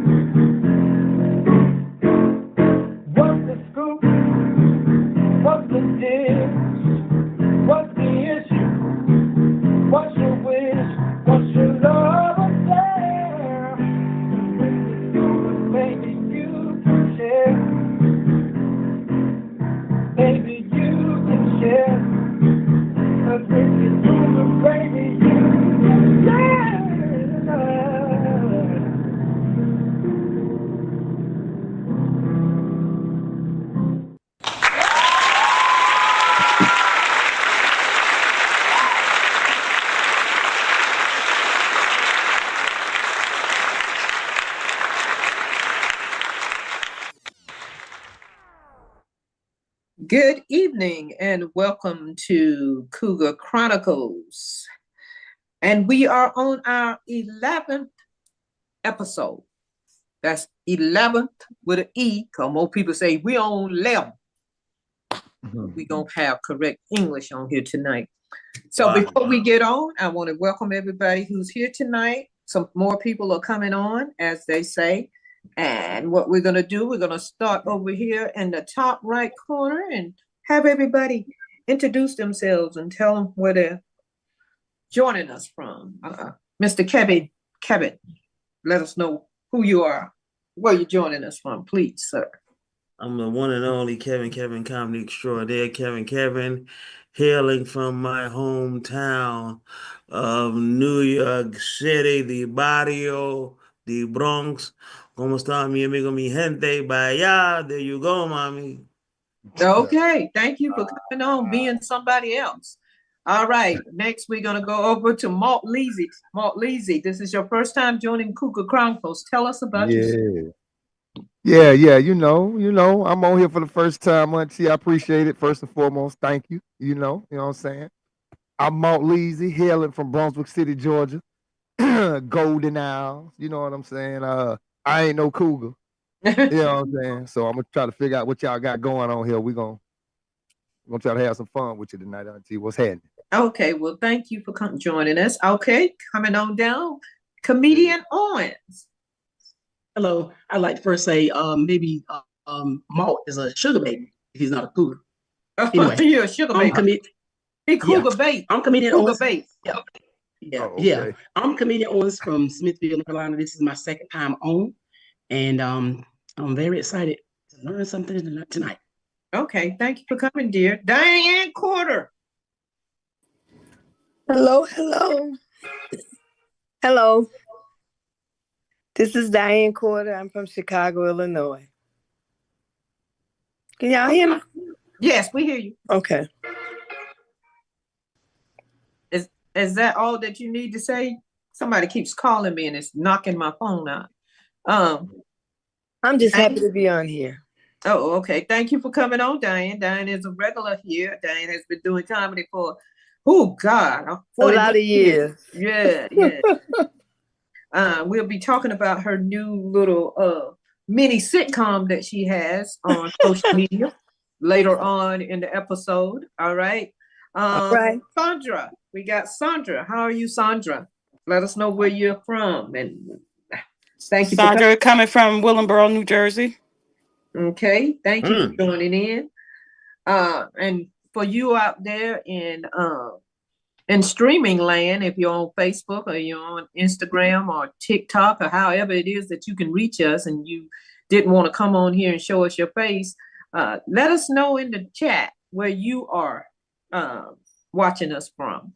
What's the scoop? What's the deal? What's the issue? What's your wish? What's your love affair? Maybe you can share. Maybe you can share. Cause if you do it, baby, you can share. Good evening and welcome to Cougar Chronicles. And we are on our 11th episode. That's 11th with an E, because most people say we on 11. We don't have correct English on here tonight. So before we get on, I want to welcome everybody who's here tonight. Some more people are coming on, as they say. And what we're going to do, we're going to start over here in the top right corner and have everybody introduce themselves and tell them where they're joining us from. Mr. Kevin, let us know who you are, where you're joining us from, please, sir. I'm the one and only Kevin, comedy extraordinaire, Kevin, hailing from my hometown of New York City, the barrio, the Bronx. ¿Cómo está mi amigo, mi gente? By allá, there you go, mommy. Okay, thank you for coming on, being somebody else. All right, next we're going to go over to Malt Leasy. Malt Leasy, this is your first time joining Cougar Chronicles. Tell us about yourself. Yeah, you know, I'm on here for the first time, Auntie. I appreciate it. First and foremost, thank you. You know what I'm saying? I'm Malt Leasy, hailing from Brunswick City, Georgia. Golden Isles, you know what I'm saying? I ain't no cougar. You know what I'm saying? So I'm gonna try to figure out what y'all got going on here. We're gonna try to have some fun with you tonight, Auntie. What's happening? Okay, well, thank you for joining us. Okay, coming on down, comedian Owens. Hello. I'd like to first say maybe Malt is a sugar baby. He's not a cougar. Anyway, you're a sugar baby. He cougar bait. I'm comedian cougar Owens. Bait. Yeah. I'm comedian Owens from Smithfield, North Carolina. This is my second time on, and I'm very excited to learn something tonight. Okay, thank you for coming, dear. Diane Quarter. Hello. This is Diane Quarter. I'm from Chicago, Illinois. Can y'all hear me? Yes, we hear you. Okay. Is that all that you need to say? Somebody keeps calling me and it's knocking my phone out. I'm just happy to be on here. Oh, okay. Thank you for coming on, Diane. Diane is a regular here. Diane has been doing comedy for, a lot of years. Yeah. We'll be talking about her new little mini sitcom that she has on social media later on in the episode. All right. Right. Sandra, we got Sandra. How are you, Sandra? Let us know where you're from. And thank you. Sandra, coming from Willingboro, New Jersey. Okay, thank you for joining in. And for you out there in streaming land, if you're on Facebook or you're on Instagram or TikTok or however it is that you can reach us and you didn't want to come on here and show us your face, let us know in the chat where you are watching us from.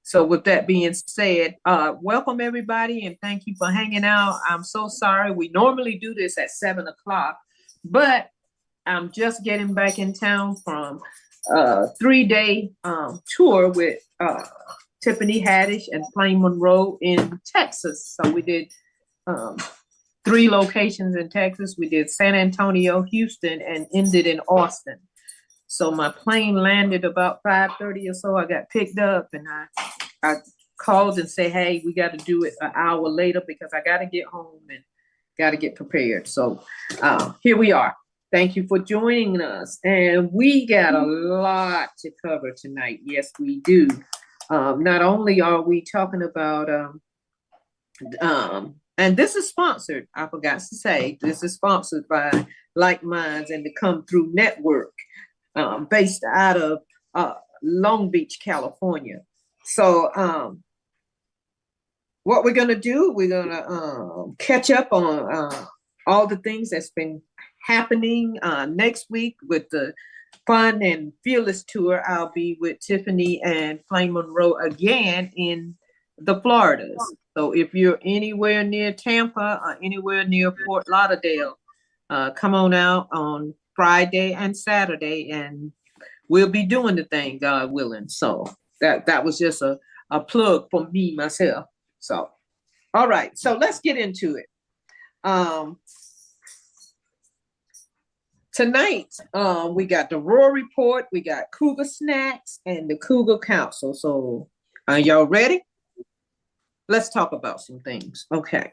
So with that being said, welcome everybody and thank you for hanging out. I'm so sorry. We normally do this at 7:00, but I'm just getting back in town from a 3-day tour with Tiffany Haddish and Plain Monroe in Texas. So we did 3 locations in Texas. We did San Antonio, Houston, and ended in Austin. So my plane landed about 5:30 or so. I got picked up and I called and said, hey, we got to do it an hour later because I got to get home and got to get prepared. So here we are. Thank you for joining us. And we got a lot to cover tonight. Yes, we do. Not only are we talking about And this is sponsored, I forgot to say, this is sponsored by Like Minds and the Come Through Network, based out of Long Beach, California. So what we're gonna do, we're gonna catch up on all the things that's been happening. Next week with the Fun and Fearless Tour, I'll be with Tiffany and Flame Monroe again in the Floridas. So if you're anywhere near Tampa or anywhere near Fort Lauderdale, come on out on Friday and Saturday, and we'll be doing the thing, God willing. So that was just a plug for me, myself. So, all right. So let's get into it. Tonight, we got the Roar Report, we got Cougar Snacks, and the Cougar Council. So are y'all ready? Let's talk about some things. Okay.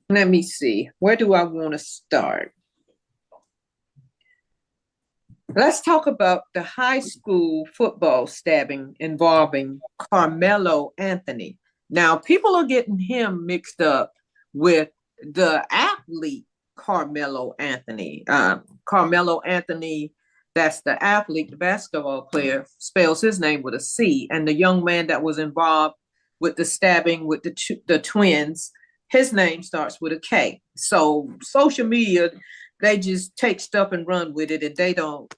Let me see. Where do I want to start? Let's talk about the high school football stabbing involving Carmelo Anthony. Now, people are getting him mixed up with the athlete Carmelo Anthony. Carmelo Anthony, that's the athlete, the basketball player, spells his name with a C. And the young man that was involved with the stabbing with the twins, his name starts with a K. So social media, they just take stuff and run with it, and they don't,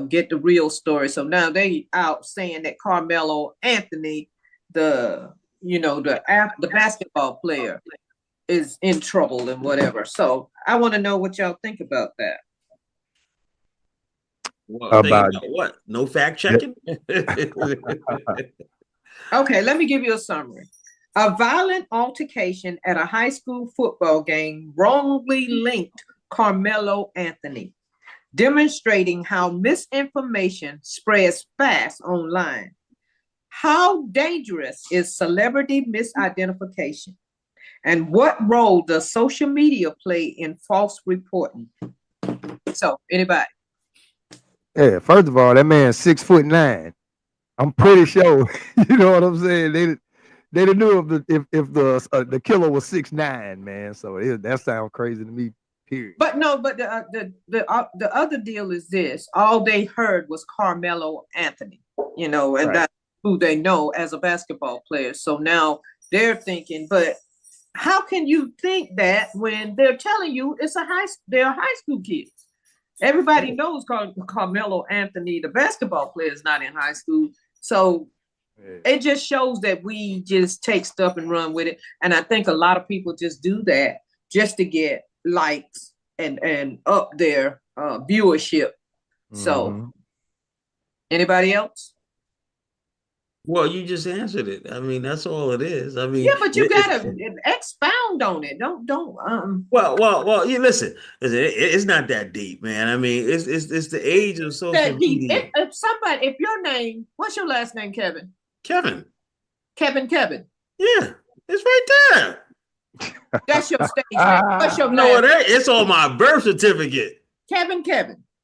get the real story. So now they out saying that Carmelo Anthony, the basketball player, is in trouble and whatever. So I want to know what y'all think about that. Well, about what? No fact checking? Okay, let me give you a summary. A violent altercation at a high school football game wrongly linked Carmelo Anthony, demonstrating how misinformation spreads fast online. How dangerous is celebrity misidentification? And what role does social media play in false reporting? So, anybody? Yeah, first of all, that man's 6'9". I'm pretty sure, you know what I'm saying? They didn't know if the killer was 6'9", man. So that sounds crazy to me. Period. But no, but the other deal is this: all they heard was Carmelo Anthony, and right. That's who they know as a basketball player. So now they're thinking, but how can you think that when they're telling you they're high school kids? Everybody knows Carmelo Anthony, the basketball player, is not in high school. So it just shows that we just take stuff and run with it. And I think a lot of people just do that just to get likes and up their viewership. So anybody else? Well, you just answered it. I mean, that's all it is. I mean, yeah, but you gotta expound on it. Don't. Well. You listen. It's not that deep, man. I mean, it's the age of social media. If your name, what's your last name, Kevin? Kevin. Kevin. Yeah, it's right there. That's your stage name. What's your no, it's on my birth certificate. Kevin.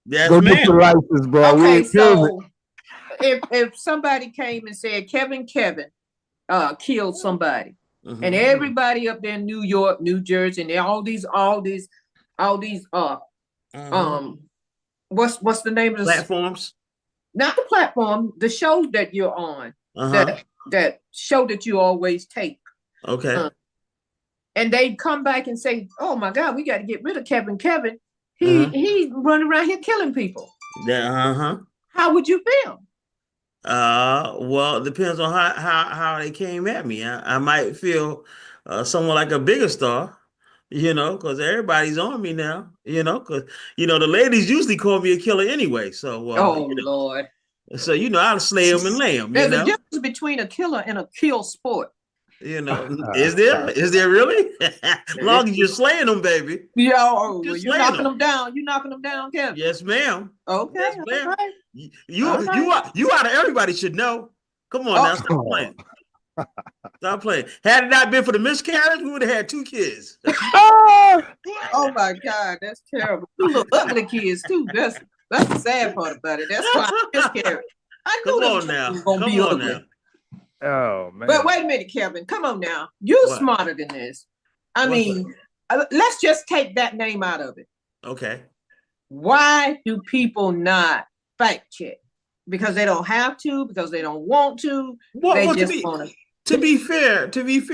Yes, go get your license, bro. Okay, so if somebody came and said Kevin killed somebody, and everybody up there in New York, New Jersey, and all these what's the name of the platforms? Not the platform, the show that you're on, that show that you always take. Okay. And they come back and say, "Oh my God, we got to get rid of Kevin. He's running around here killing people." Yeah. How would you feel? Well, it depends on how they came at me. I might feel somewhat like a bigger star, because everybody's on me now, because the ladies usually call me a killer anyway. So, Lord. So I'll slay them and lay them. There's a difference between a killer and a kill sport. Is there really? As long as you're slaying them, baby. You're knocking them down. You knocking them down, Kevin? Yes, ma'am. Okay. Yes, ma'am. Right. You out of everybody should know. Come on now, stop playing. Stop playing. Had it not been for the miscarriage, we would have had 2 kids. Oh my God, that's terrible. 2 little ugly kids too. That's the sad part about it. That's why I miscarried. I knew Come on now. Oh man. But wait a minute, Kevin. Come on now. You're smarter than this. I mean, let's just take that name out of it. Okay. Why do people not fact check? Because they don't have to, because they don't want to. They just want to. To be fair,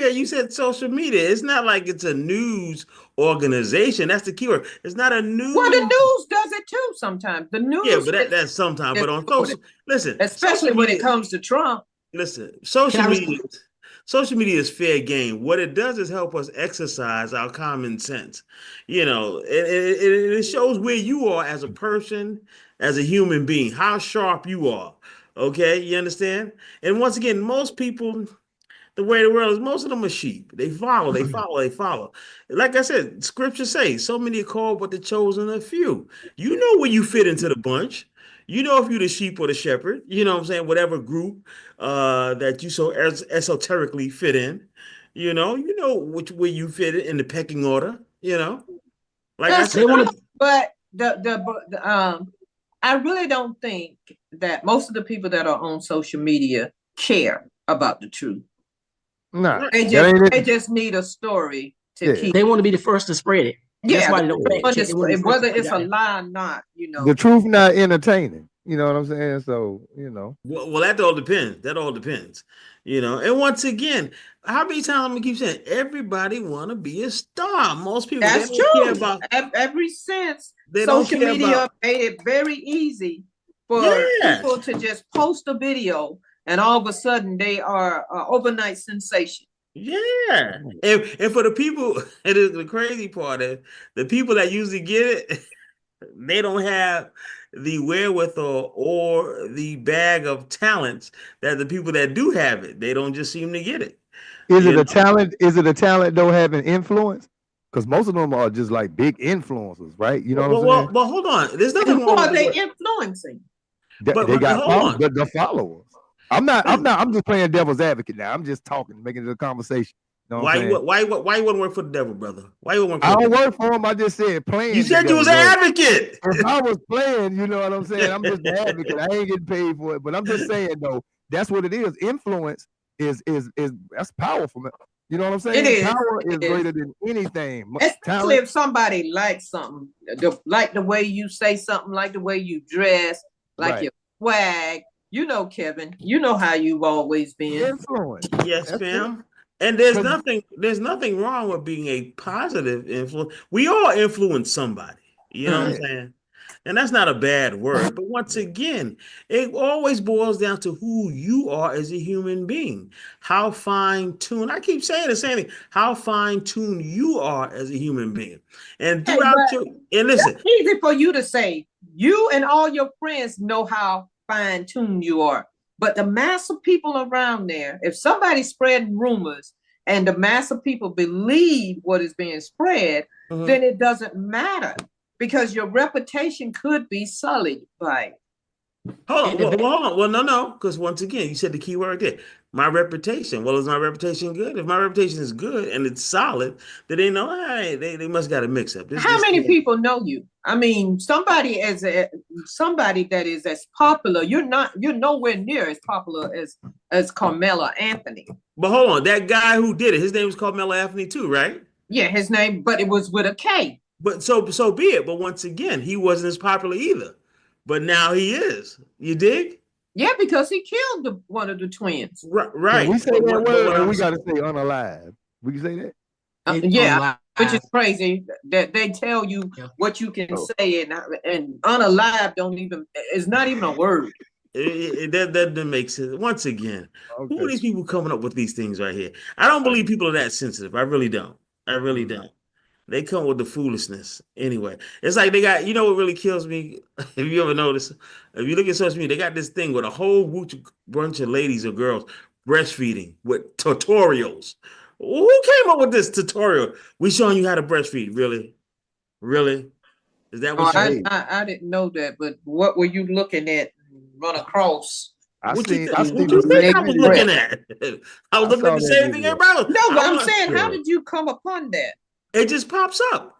you said social media. It's not like it's a news organization. That's the keyword. It's not a news. Well, the news does it too sometimes. The news. Yeah, but that's sometimes. But on social, listen, especially when it comes to Trump. Listen, social media is fair game. What it does is help us exercise our common sense. You know, it shows where you are as a person, as a human being, how sharp you are. Okay, you understand? And once again, most people, the way the world is, most of them are sheep. They follow. Like I said, scripture says, so many are called, but the chosen are few. You know where you fit into the bunch. You know if you're the sheep or the shepherd. You know what I'm saying? Whatever group that you so esoterically fit in. You know which way you fit in the pecking order. You know, like I said, but I really don't think that most of the people that are on social media care about the truth. No, they just need a story to keep. They want to be the first to spread it. Yeah, whether it's a lie or not, you know. The truth not entertaining. You know what I'm saying? So, you know. Well, that all depends. That all depends. You know, and once again, how many times I'm gonna keep saying everybody want to be a star? Most people that's they don't true. Care about, every since they social don't care media about, made it very easy for people to just post a video. And all of a sudden, they are an overnight sensation. Yeah, and for the people, it is the crazy part is the people that usually get it, they don't have the wherewithal or the bag of talents that the people that do have it, they don't just seem to get it. Is it a talent? Is it a talent don't have an influence? Because most of them are just like big influencers, right? You know what I'm saying? But hold on, there's nothing wrong. Who are they influencing? They got the followers. I'm just playing devil's advocate now. I'm just talking, making it a conversation. You know why you wouldn't work for the devil, brother? Why you wouldn't work for I don't work for him. I just said playing. You said you was an advocate. If I was playing, you know what I'm saying? I'm just an advocate. I ain't getting paid for it. But I'm just saying though, that's what it is. Influence is that's powerful. You know what I'm saying? It is. Power is greater than anything. Especially if somebody likes something, like the way you say something, like the way you dress, like your swag. You know, Kevin, you know how you've always been. Influence. Yes, ma'am. And there's nothing wrong with being a positive influence. We all influence somebody. You know what I'm saying? And that's not a bad word. But once again, it always boils down to who you are as a human being. How fine-tuned, I keep saying the same thing, how fine-tuned you are as a human being. And throughout and listen. It's easy for you to say. You and all your friends know how fine-tuned you are. But the mass of people around there, if somebody's spreading rumors and the mass of people believe what is being spread, then it doesn't matter because your reputation could be sullied by it. Hold on. Well, no, because once again, you said the key word there. My reputation. Well, is my reputation good? If my reputation is good and it's solid, then they know, hey, they must got a mix up. How many people know you? I mean, somebody that is as popular, you're nowhere near as popular as Carmelo Anthony. But hold on, that guy who did it, his name was Carmelo Anthony too, right? Yeah, his name, but it was with a K. But so be it. But once again, he wasn't as popular either. But now he is. You dig? Yeah, because he killed one of the twins. Right. Can we say that word, we got to say unalive. We can say that. Yeah, which is crazy that they tell you what you can say, and unalive is not even a word. That doesn't make sense. Once again, who are these people coming up with these things right here? I don't believe people are that sensitive. I really don't. They come with the foolishness anyway. It's like they got, what really kills me? If you ever notice, if you look at social media, they got this thing with a whole bunch of ladies or girls breastfeeding with tutorials. Who came up with this tutorial? We showing you how to breastfeed. Really? Is that what I didn't know that, but what were you looking at? Run across. What you think I was looking at? I was looking at the same thing everybody. No, but I'm saying, how did you come upon that? It just pops up.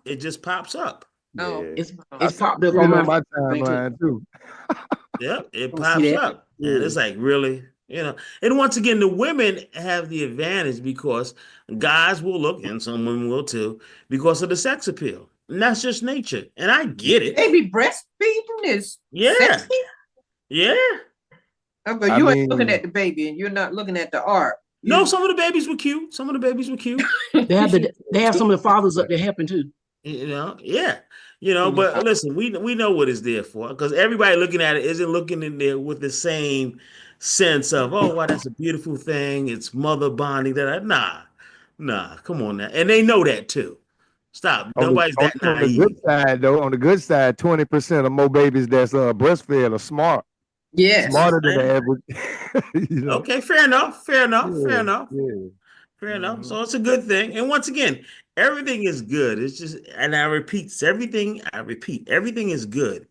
Oh, Yeah. It's popped up on my timeline too. Yep, it pops up. And it's like, really? You know, and once again, the women have the advantage because guys will look, and some women will too, because of the sex appeal. And that's just nature. And I get it. Baby, breastfeeding is sexy. Yeah. But you ain't looking at the baby and you're not looking at the art. No, some of the babies were cute. Some of the babies were cute. They have some of the fathers up there helping too. You know, yeah. You know, but listen, we know what it's there for, because everybody looking at it isn't looking in there with the same sense of, oh, wow, that's a beautiful thing. It's mother bonding. Nah, come on now. And they know that too. Stop. Nobody's that naive. On the good side, though, 20% of more babies that's breastfed are smart. Yes. Smarter than the average. You know? Okay, fair enough. Fair enough. So it's a good thing. And once again, everything is good. It's just, and I repeat, everything is good.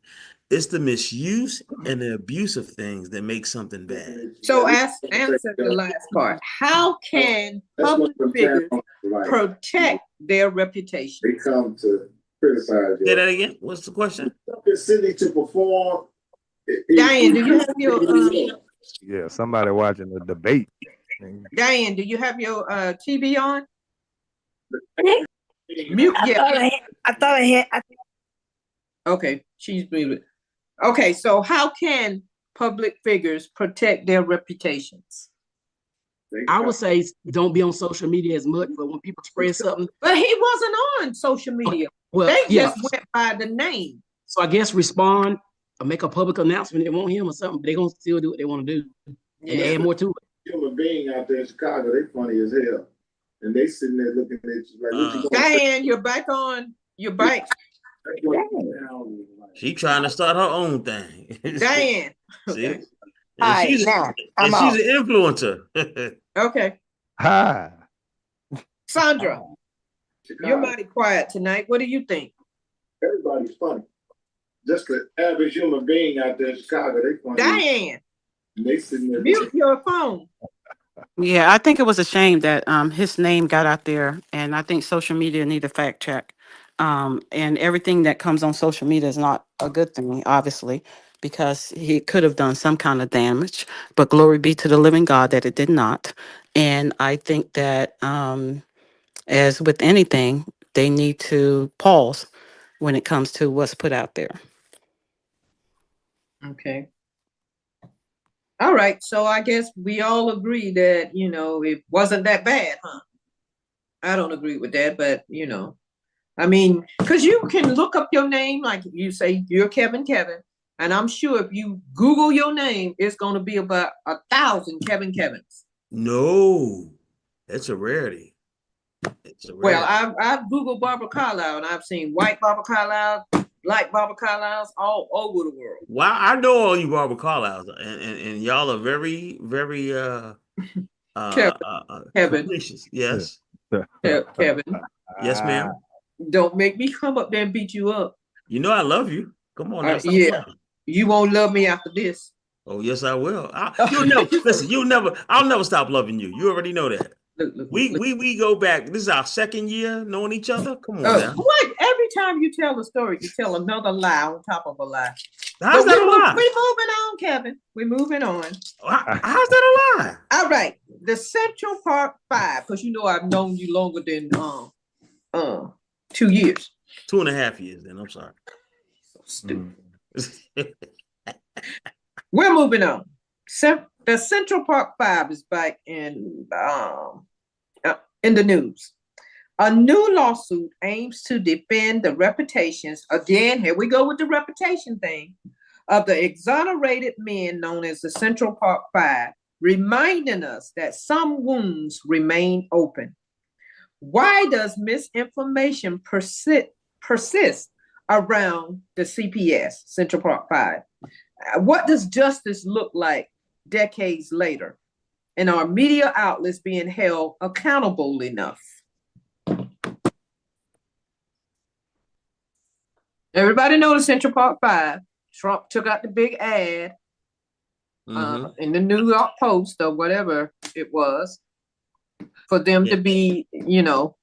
It's the misuse and the abuse of things that make something bad. So answer the last part. How can public figures protect their reputation? They come to criticize you. Say that again. What's the question? City to perform. Diane, do you have your yeah, somebody watching the debate. Diane, do you have your TV on? Mute. Yeah. I thought I had. Okay, she's muted. Okay, so how can public figures protect their reputations? I would say don't be on social media as much, but when people spread something. But he wasn't on social media. Well, they just went by the name. So I guess respond or make a public announcement they want him or something, but they're going to still do what they want to do. And add more to it. Human being out there in Chicago, they funny as hell. And they sitting there looking at you like, what you Diane, you're back on your bike. She trying to start her own thing. Diane. See? Hi, she's an influencer. Okay. Hi. Sandra, you're mighty quiet tonight. What do you think? Everybody's funny. Just the average human being out there in Chicago, they funny. Diane. And they sitting there. Mute your phone. Yeah, I think it was a shame that his name got out there, and I think social media need a fact check. And everything that comes on social media is not a good thing, obviously, because he could have done some kind of damage. But glory be to the living God that it did not. And I think that, as with anything, they need to pause when it comes to what's put out there. Okay. All right. So I guess we all agree that, it wasn't that bad, huh? I don't agree with that, but, I mean, because you can look up your name, like you say, you're Kevin, and I'm sure if you Google your name, it's going to be about 1,000 Kevins. No, it's a rarity. Well, I've Googled Barbara Carlyle, and I've seen white Barbara Carlyle, black Barbara Carlyles all over the world. Wow, I know all you Barbara Carlyles, and y'all are very, very Kevin. Yes. Kevin. Yes, ma'am. Don't make me come up there and beat you up. You know I love you. Come on. Yeah. You won't love me after this. Oh, yes, I will. I'll never stop loving you. You already know that. Look. We go back. This is our second year knowing each other. Come on now. What? Every time you tell a story, you tell another lie on top of a lie. How's that a lie? We're moving on, Kevin. We're moving on. How's that a lie? All right. The Central Park 5, because I've known you longer than 2 years. 2.5 years then. I'm sorry. So stupid. We're moving on. The Central Park 5 is back in the news. A new lawsuit aims to defend the reputations, again, here we go with the reputation thing, of the exonerated men known as the Central Park 5, reminding us that some wounds remain open. Why does misinformation persist around the CPS, Central Park 5? What does justice look like decades later? And are media outlets being held accountable enough? Everybody knows the Central Park 5. Trump took out the big ad in the New York Post or whatever it was for them to be, Well,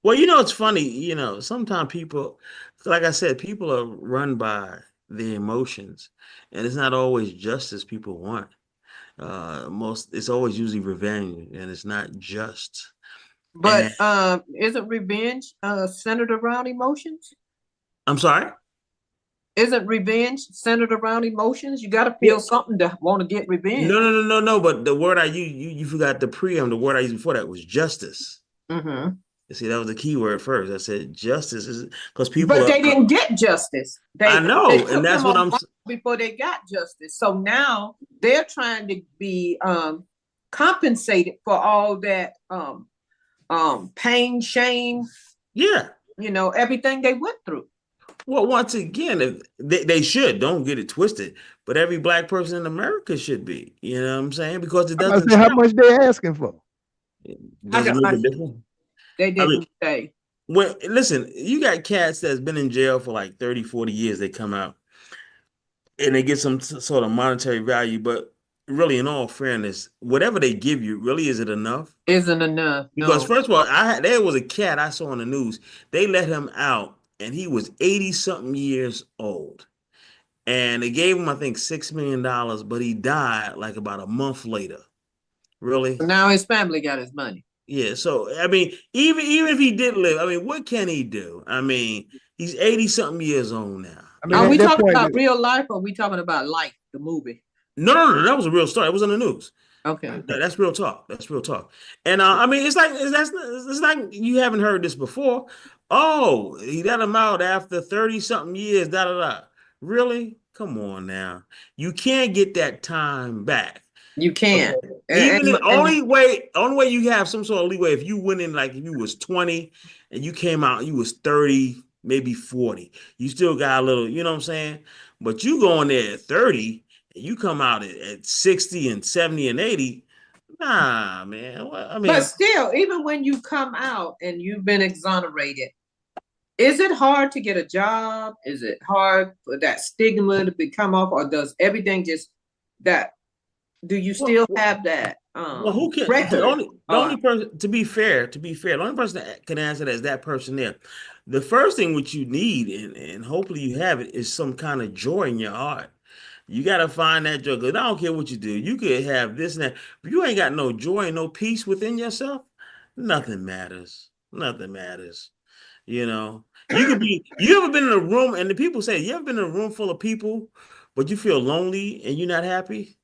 it's funny, sometimes people, like I said, people are run by their emotions, and it's not always justice people want. It's always usually revenge, and it's not just. But isn't revenge centered around emotions? I'm sorry? Isn't revenge centered around emotions? You got to feel something to want to get revenge. No. But the word you forgot the preamble. The word I used before that was justice. Mm-hmm. You see, that was the key word first. I said justice is because people. But they didn't get justice. I know, and that's what I'm. Before they got justice, so now they're trying to be compensated for all that pain, shame. Yeah. Everything they went through. Well, once again, they should, don't get it twisted, but every black person in America should be. You know what I'm saying? Because it doesn't say how much they're asking for. Does it make a difference? They didn't say. Well, listen, you got cats that's been in jail for like 30, 40 years. They come out and they get some sort of monetary value, but really, in all fairness, whatever they give you, really, is it enough? Isn't enough. Because first of all, there was a cat I saw on the news. They let him out, and he was 80-something years old. And they gave him, I think, $6 million, but he died like about a month later. Really? Now his family got his money. Yeah. So, I mean, even if he did live, I mean, what can he do? I mean, he's 80-something years old now. I mean, are we talking about real life, or are we talking about Life, the movie? No. That was a real story. It was on the news. Okay. That's real talk. That's real talk. And I mean, it's like you haven't heard this before. Oh, he let him out after 30-something years. Da da da. Really? Come on now. You can't get that time back. You can't. Okay. Even the only way you have some sort of leeway, if you went in like if you was 20 and you came out, you was 30, maybe 40. You still got a little, you know what I'm saying? But you go in there at 30 and you come out at 60 and 70 and 80. Nah, man. I mean, but still, even when you come out and you've been exonerated, is it hard to get a job? Is it hard for that stigma to become off, or does everything just that? Do you still have that? Well, who can? The only person, to be fair, the only person that can answer that is that person there. The first thing which you need, and hopefully you have it, is some kind of joy in your heart. You got to find that joy. Because I don't care what you do. You could have this and that. If you ain't got no joy and no peace within yourself, nothing matters. Nothing matters. You know, you ever been in a room and the people say, you ever been in a room full of people, but you feel lonely and you're not happy?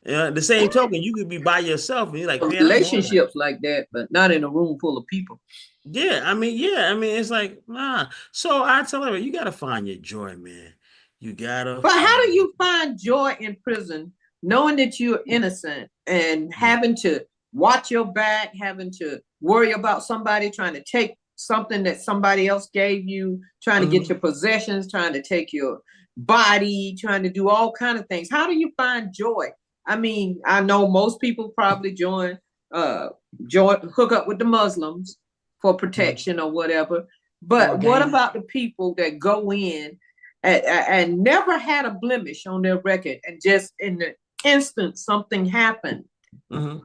The same token, you could be by yourself and you're like, man, relationships like that, but not in a room full of people. Yeah, I mean, it's like, nah. So I tell everyone, you gotta find your joy, man. You gotta. But how do you find joy in prison, knowing that you're innocent and having to watch your back, having to worry about somebody trying to take something that somebody else gave you, trying to get your possessions, trying to take your body, trying to do all kinds of things? How do you find joy? I mean, I know most people probably hook up with the Muslims for protection or whatever. But what about the people that go in and never had a blemish on their record, and just in the instant something happened? You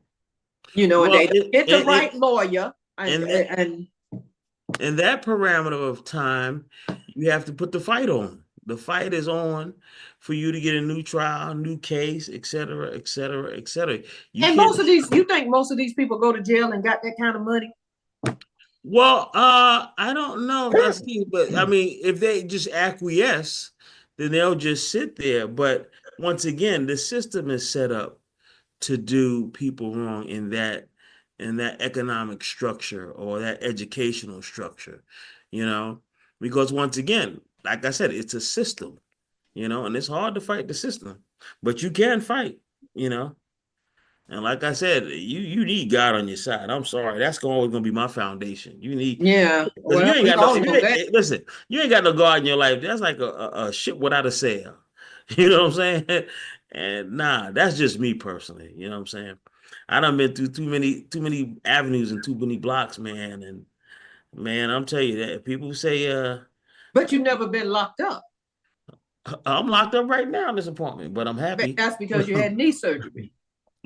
know, well, and they get the right lawyer. And in that parameter of time, you have to put the fight on. The fight is on for you to get a new trial, new case, et cetera, et cetera, et cetera. You think most of these people go to jail and got that kind of money? Well, I don't know if that's the, but I mean, if they just acquiesce, then they'll just sit there. But once again, the system is set up to do people wrong in that economic structure or that educational structure, you know, because once again, like I said, it's a system, you know, and it's hard to fight the system, but you can fight, you know. And like I said, you need God on your side. I'm sorry, that's always gonna be my foundation. You need, well, you ain't got listen, you ain't got no God in your life. That's like a ship without a sail. You know what I'm saying? And nah, that's just me personally. You know what I'm saying? I done been through too many avenues and too many blocks, man. And man, I'm telling you that people say, but you've never been locked up. I'm locked up right now in this apartment, but I'm happy. But that's because you had knee surgery.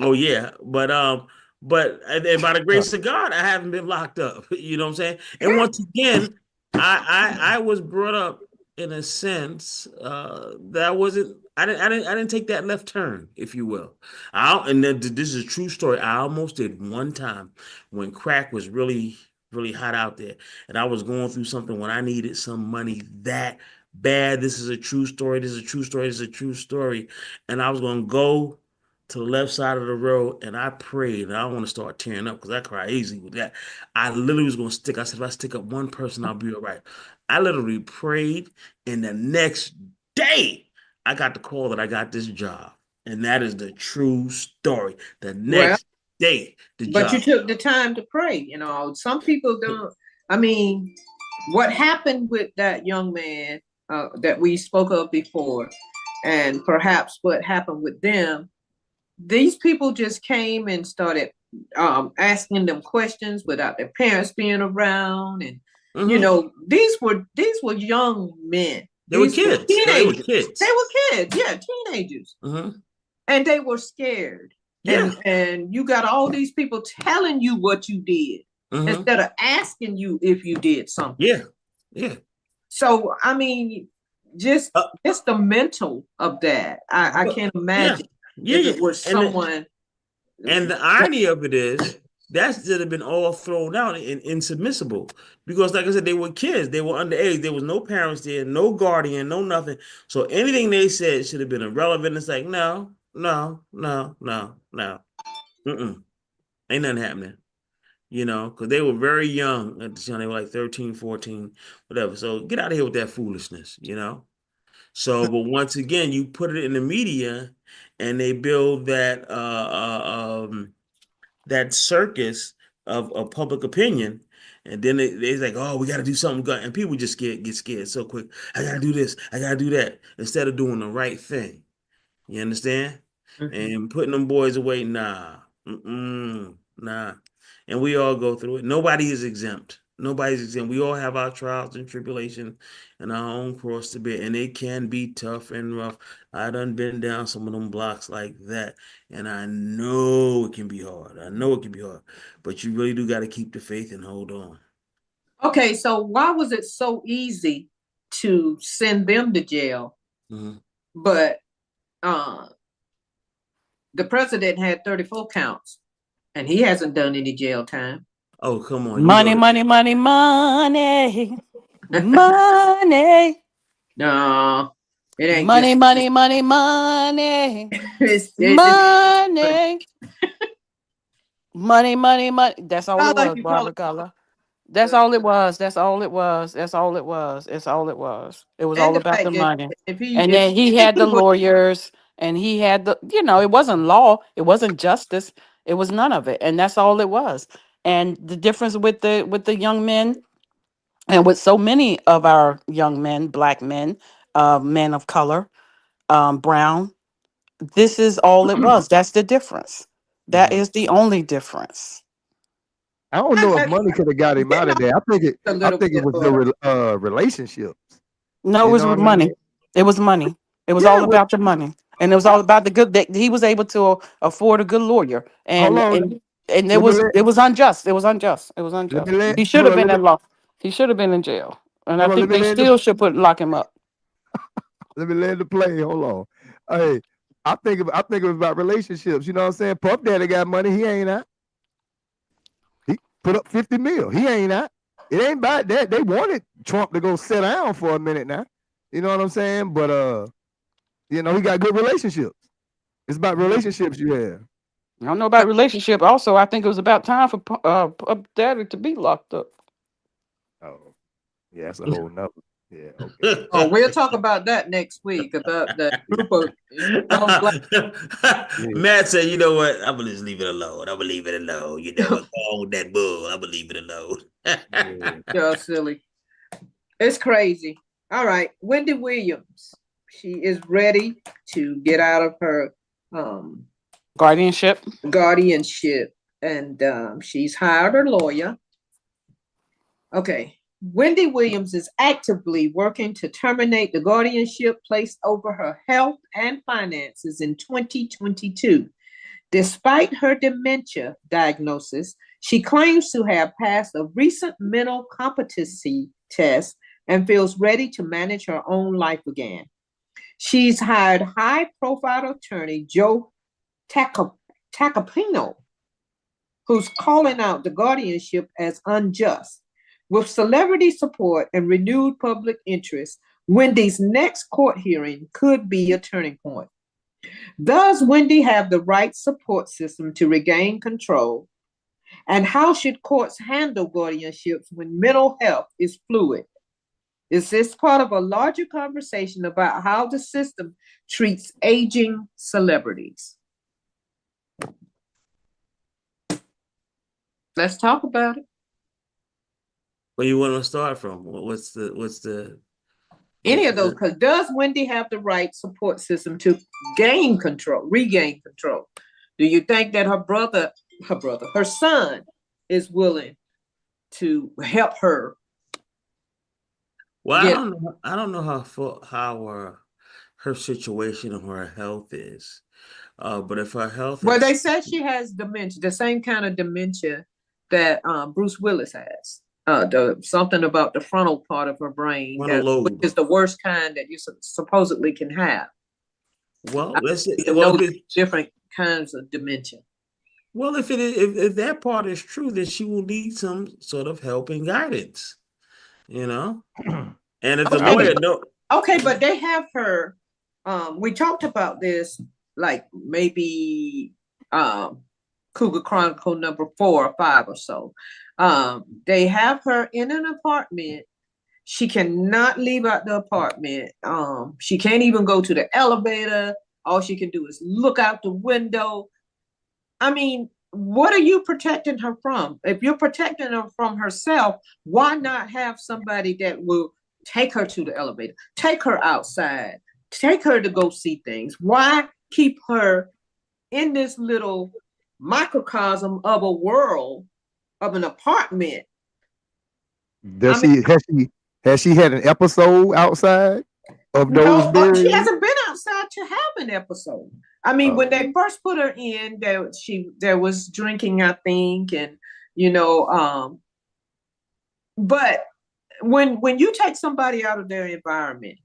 Oh yeah, but and by the grace of God, I haven't been locked up. You know what I'm saying? And once again, I was brought up in a sense, that wasn't. I didn't take that left turn, if you will. This is a true story. I almost did one time when crack was really, really hot out there, and I was going through something when I needed some money that bad. This is a true story. This is a true story. This is a true story, and I was going to go to the left side of the road, and I prayed. And I don't want to start tearing up because I cry easy with that. I literally was going to stick. I said, if I stick up one person, I'll be all right. I literally prayed, and the next day, I got the call that I got this job. And that is the true story. The next day, the job. But you took the time to pray, Some people don't. I mean, what happened with that young man that we spoke of before, and perhaps what happened with them, these people just came and started asking them questions without their parents being around, and these were young men. They were kids. Teenagers. They were kids. Yeah, teenagers. And they were scared. Yeah. And you got all these people telling you what you did instead of asking you if you did something. Yeah. Yeah. So I mean, just the mental of that. I can't imagine if it was someone. And the irony of it is that should have been all thrown out and insubmissible, because like I said, they were kids, they were underage, there was no parents there, no guardian, no nothing. So anything they said should have been irrelevant. It's like, no. Ain't nothing happening. Because they were very young at the time. They were like 13, 14, whatever. So get out of here with that foolishness, So, but once again, you put it in the media and they build that that circus of public opinion, and then they're like, oh, we got to do something, and people just get scared so quick. I got to do this, I got to do that, instead of doing the right thing. You understand? And putting them boys away, nah. And we all go through it. Nobody is exempt. Nobody's exempt. We all have our trials and tribulation and our own cross to bear, and it can be tough and rough. I done been down some of them blocks like that, and I know it can be hard. But you really do got to keep the faith and hold on. Okay, so why was it so easy to send them to jail, but the president had 34 counts, and he hasn't done any jail time? Oh, come on. Money. No, it ain't money. Money. That's all it was, Barbara Carlyle. That's all it was. It was all about the money. And then he had the lawyers, and he had it wasn't law, it wasn't justice, it was none of it. And that's all it was. And the difference with the young men, and with so many of our young men, black men, men of color, brown, this is all it was. That's the difference. That is the only difference. I don't know if money could have got him out of there. I think it was the relationships. No, it was money. It was money. It was all about the money, and it was all about the good that he was able to afford a good lawyer. And it was unjust. It was unjust. He should have been in law. He should have been in jail, and I think they still should lock him up. Let me land the plane. Hold on. Hey, I think it was about relationships. You know what I'm saying? Puff Daddy got money. He ain't out. He put up 50 mil. He ain't out. It ain't about that. They wanted Trump to go sit down for a minute now. You know what I'm saying? But he got good relationships. It's about relationships you have. I don't know about relationship. Also, I think it was about time for Puff Daddy to be locked up. Oh, yeah, that's a whole nother. Yeah, okay. We'll talk about that next week, about the group of Matt said, you know what? I'm gonna just leave it alone. You know what's wrong with that bull? I'm gonna leave it alone. You're silly. It's crazy. All right, Wendy Williams. She is ready to get out of her guardianship, and she's hired her lawyer. Okay. Wendy Williams is actively working to terminate the guardianship placed over her health and finances in 2022. Despite her dementia diagnosis, she claims to have passed a recent mental competency test and feels ready to manage her own life again. She's hired high-profile attorney Joe Tacopino, who's calling out the guardianship as unjust. With celebrity support and renewed public interest, Wendy's next court hearing could be a turning point. Does Wendy have the right support system to regain control? And how should courts handle guardianships when mental health is fluid? Is this part of a larger conversation about how the system treats aging celebrities? Let's talk about it. Where you want to start from? What's the any of those? Because does Wendy have the right support system to regain control? Do you think that her son is willing to help her? Well, I don't know how her situation or her health is. But if her health, well, they said she has dementia, the same kind of dementia that Bruce Willis has. Something about the frontal part of her brain, which is the worst kind that you supposedly can have. Well, let's say different kinds of dementia. Well, if that part is true, then she will need some sort of help and guidance, And if the lawyer but they have her. We talked about this like maybe Cougar Chronicle number 4 or 5 or so. They have her in an apartment. She cannot leave out the apartment. She can't even go to the elevator. All she can do is look out the window. I mean, what are you protecting her from? If you're protecting her from herself, why not have somebody that will take her to the elevator, take her outside, take her to go see things? Why keep her in this little microcosm of a world, of an apartment? Has she had an episode outside of those? No, she hasn't been outside to have an episode. I mean, when they first put her in, there was drinking, I think, and but when you take somebody out of their environment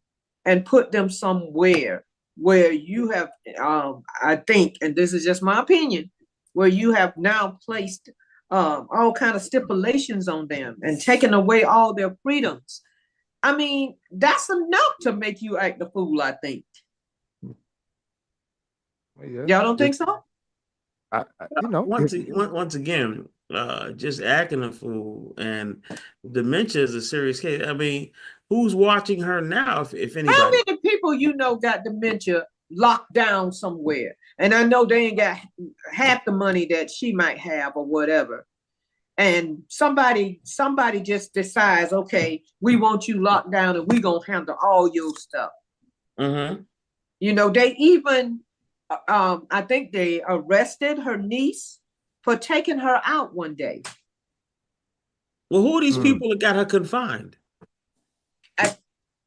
and put them somewhere where you have, I think, and this is just my opinion, where you have now placed all kind of stipulations on them and taken away all their freedoms. I mean, that's enough to make you act a fool, I think. Y'all don't think so? Once again, just acting a fool, and dementia is a serious case. I mean, who's watching her now, if anybody? How many people got dementia locked down somewhere? And I know they ain't got half the money that she might have or whatever. And somebody just decides, okay, we want you locked down and we're going to handle all your stuff. Mm-hmm. They even, I think they arrested her niece for taking her out one day. Well, who are these people that got her confined?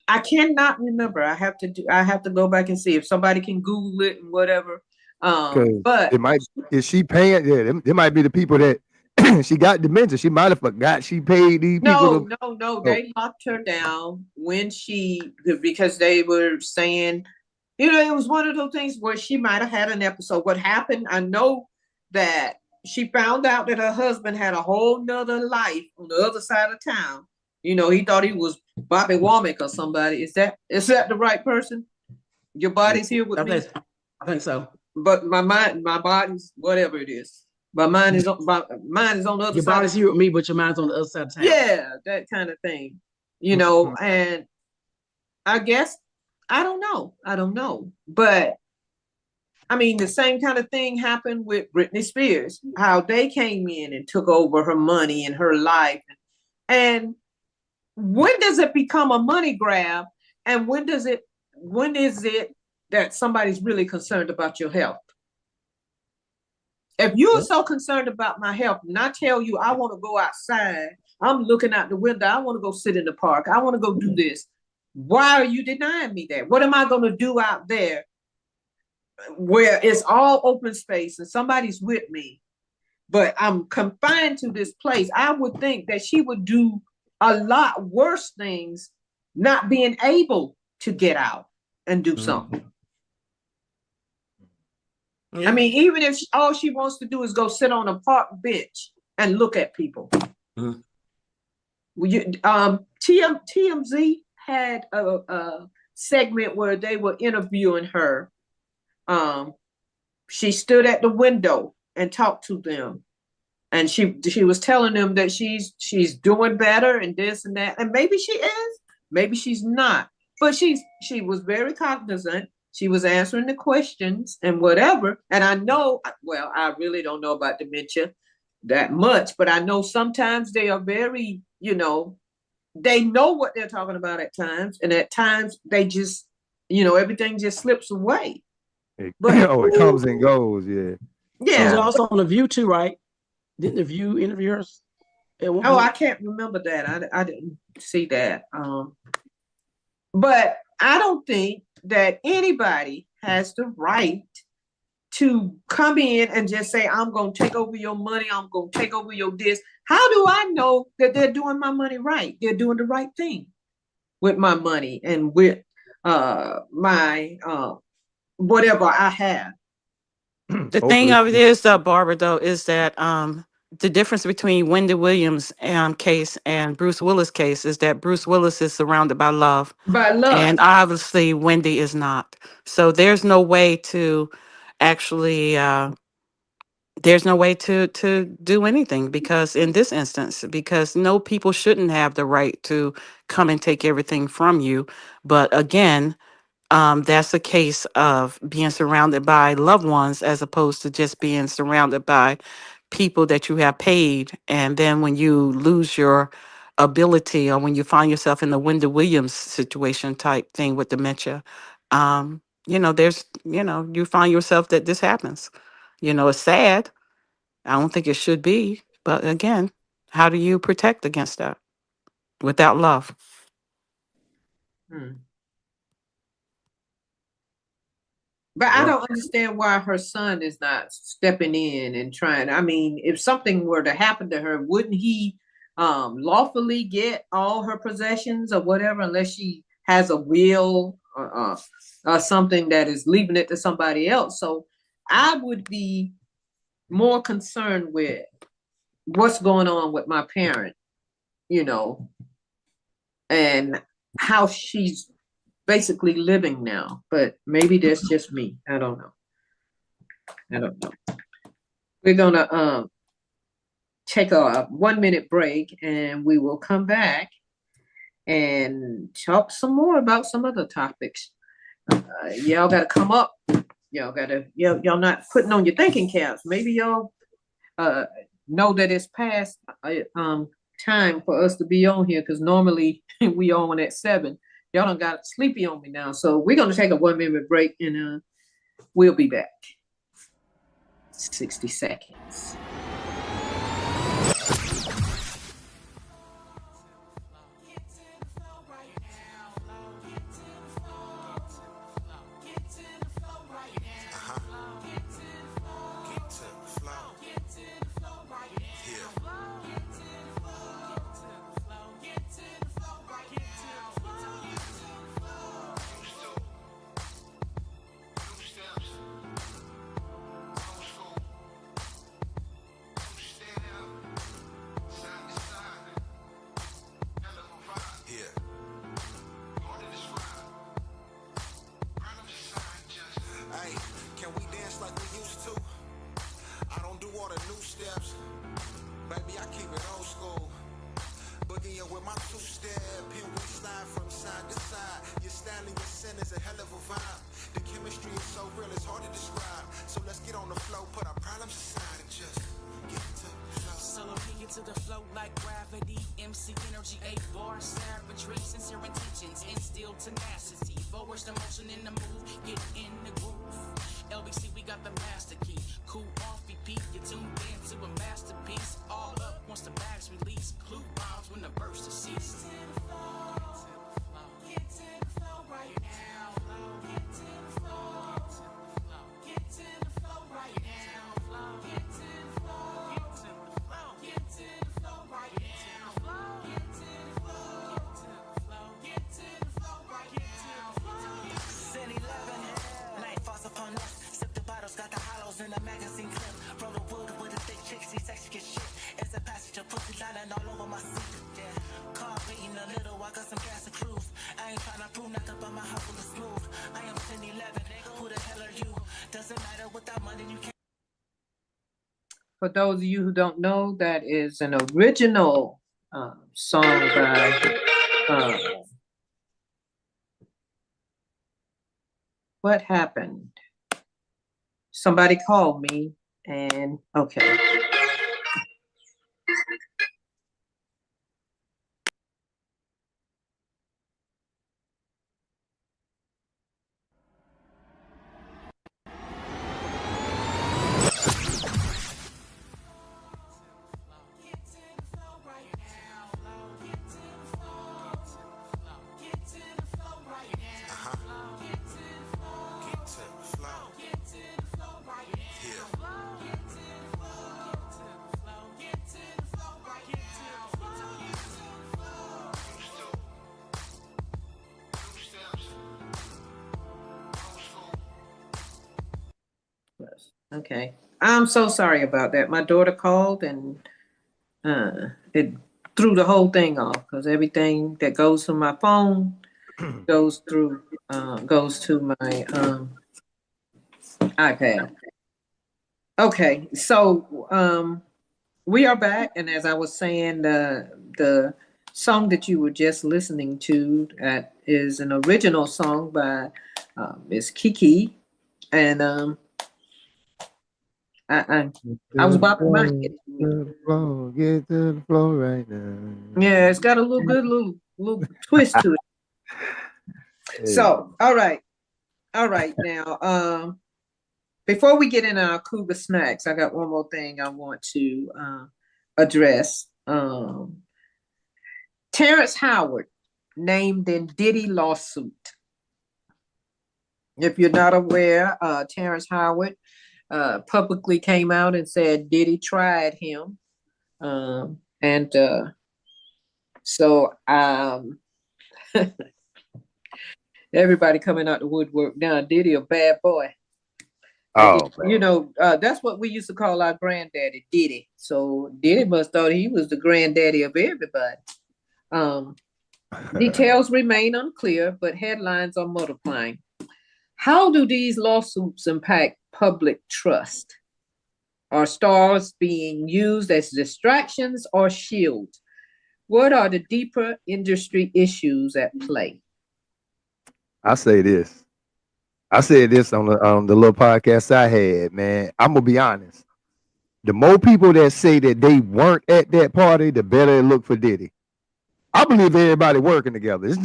I cannot remember. I have to go back and see if somebody can Google it and whatever. But is she paying? Yeah, it might be the people that she got dementia. She might have forgot she paid these people. No. They locked her down because they were saying, it was one of those things where she might have had an episode. What happened? I know that she found out that her husband had a whole nother life on the other side of town. He thought he was Bobby Womack or somebody. Is that the right person? Your body's here with me? I think so. But my body's whatever it is. My mind is on the other side. Your body's here with me, but your mind's on the other side of town. Yeah, that kind of thing. And I guess I don't know. But I mean, the same kind of thing happened with Britney Spears, how they came in and took over her money and her life. And when does it become a money grab? And when is it that somebody's really concerned about your health? If you are so concerned about my health, and I tell you, I want to go outside, I'm looking out the window, I want to go sit in the park, I want to go do this. Why are you denying me that? What am I going to do out there where it's all open space and somebody's with me, but I'm confined to this place? I would think that she would do a lot worse things not being able to get out and do something. Yeah. I mean, even if all she wants to do is go sit on a park bench and look at people. TMZ had a segment where they were interviewing her. She stood at the window and talked to them, and she was telling them that she's doing better and this and that, and maybe she is, maybe she's not, but she was very cognizant. She was answering the questions and whatever. And I know, well, I really don't know about dementia that much, but I know sometimes they are very, they know what they're talking about at times, and at times they just, everything just slips away. But it comes and goes, yeah. Yeah. She was also on The View too, right? Didn't The View interview her? I can't remember that. I didn't see that. But I don't think that anybody has the right to come in and just say, I'm going to take over your money. I'm going to take over your this. How do I know that they're doing my money right? They're doing the right thing with my money and with my whatever I have. The thing of it is, Barbara, though, is that the difference between Wendy Williams' case and Bruce Willis' case is that Bruce Willis is surrounded by love. By love. And obviously Wendy is not. So there's no way to actually, there's no way to do anything because in this instance, because no, people shouldn't have the right to come and take everything from you. But again, that's a case of being surrounded by loved ones as opposed to just being surrounded by people that you have paid. And then when you lose your ability or when you find yourself in the Wendy Williams situation type thing with dementia, there's, you find yourself that this happens. It's sad. I don't think it should be. But again, how do you protect against that without love? But I don't understand why her son is not stepping in and trying. I mean, if something were to happen to her, wouldn't he lawfully get all her possessions or whatever, unless she has a will or something that is leaving it to somebody else? So I would be more concerned with what's going on with my parent, and how she's basically living now. But maybe that's just me. I don't know. We're gonna take a 1-minute break, and we will come back and talk some more about some other topics. Y'all gotta come up. Y'all not putting on your thinking caps. Maybe y'all know that it's past time for us to be on here, because normally we on at 7. Y'all done got sleepy on me now. So we're going to take a 1-minute break, and we'll be back. 60 seconds. For those of you who don't know, that is an original song by what happened? Somebody called me and okay. Okay. I'm so sorry about that. My daughter called and it threw the whole thing off because everything that goes to my phone goes to my iPad. Okay, so we are back, and as I was saying, the song that you were just listening to is an original song by Miss Kiki, and I was bopping my head. Get to the floor right now. Yeah, it's got a little twist to it. Hey. So, all right now. Before we get into our Cougar snacks, I got one more thing I want to address. Terrence Howard named in Diddy lawsuit. If you're not aware, Terrence Howard publicly came out and said Diddy tried him. So everybody coming out the woodwork now. Diddy a bad boy. Oh, you know, that's what we used to call our granddaddy, Diddy. So Diddy must thought he was the granddaddy of everybody. Details remain unclear, but headlines are multiplying. How do these lawsuits impact public trust? Are stars being used as distractions or shields? What are the deeper industry issues at play? I say this. I said this on the little podcast I had, man. I'm gonna be honest. The more people that say that they weren't at that party, the better it look for Diddy. I believe everybody working together. It's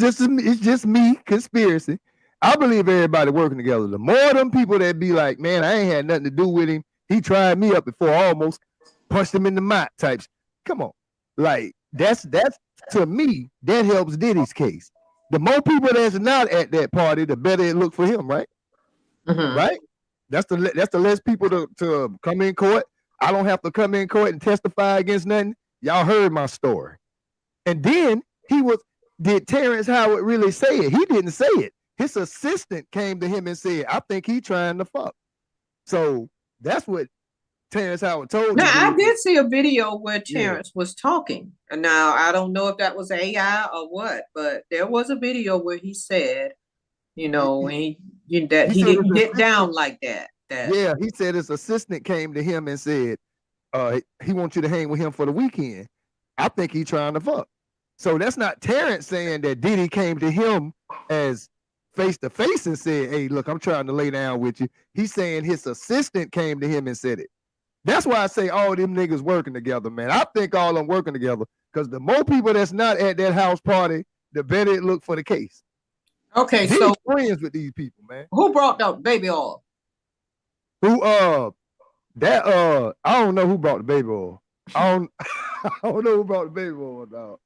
just me, conspiracy. I believe everybody working together. The more of them people that be like, man, I ain't had nothing to do with him. He tried me up before I almost punched him in the mouth types. Come on. Like, that's to me, that helps Diddy's case. The more people that's not at that party, the better it look for him, right? Mm-hmm. Right? That's the less people to come in court. I don't have to come in court and testify against nothing. Y'all heard my story. And then did Terrence Howard really say it? He didn't say it. His assistant came to him and said, I think he's trying to fuck. So that's what Terrence Howard told me. Now, I did see a video where Terrence was talking. And now I don't know if that was AI or what, but there was a video where he said, you know, he didn't get down like that. Yeah, he said his assistant came to him and said, he wants you to hang with him for the weekend. I think he's trying to fuck. So that's not Terrence saying that Diddy came to him as face to face and said, hey, look, I'm trying to lay down with you. He's saying his assistant came to him and said it. That's why I say all them niggas working together, man. I think all them working together because the more people that's not at that house party, the better it look for the case. Okay, Diddy's so friends with these people, man. Who brought the baby oil? I don't know who brought the baby oil. I don't know who brought the baby oil, dog.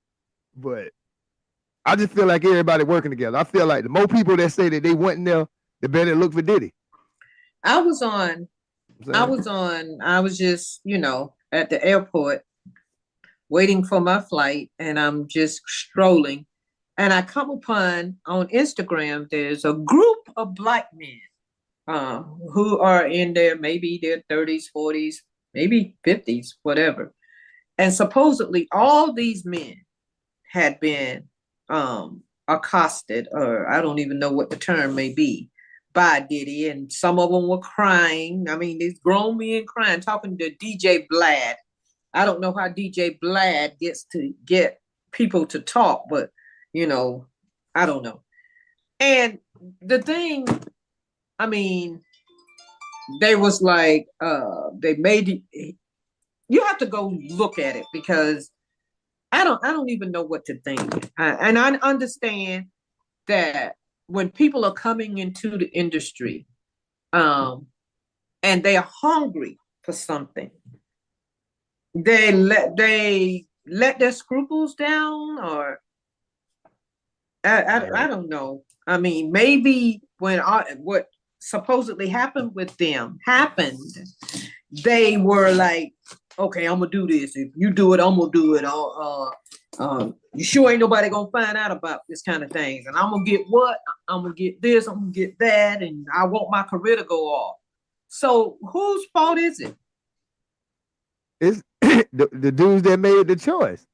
But I just feel like everybody working together. I feel like the more people that say that they wasn't there, the better it look for Diddy. I was just, you know, at the airport waiting for my flight, and I'm just strolling. And I come upon on Instagram, there's a group of Black men who are in maybe their 30s, 40s, maybe 50s, whatever. And supposedly all these men had been accosted, or I don't even know what the term may be, by Diddy, and some of them were crying. I mean, these grown men crying, talking to DJ Blad. I don't know how DJ Blad gets to get people to talk, but you know, I don't know. And the thing, I mean, they was like, they made it. You have to go look at it because I don't even know what to think. And I understand that when people are coming into the industry, and they are hungry for something, they let their scruples down, or I don't know. I mean, maybe when what supposedly happened with them happened, they were like, okay, I'm gonna do this. If you do it, I'm gonna do it. You sure ain't nobody gonna find out about this kind of things. And I'm gonna get what? I'm gonna get this, I'm gonna get that, and I want my career to go off. So whose fault is it? It's the dudes that made the choice.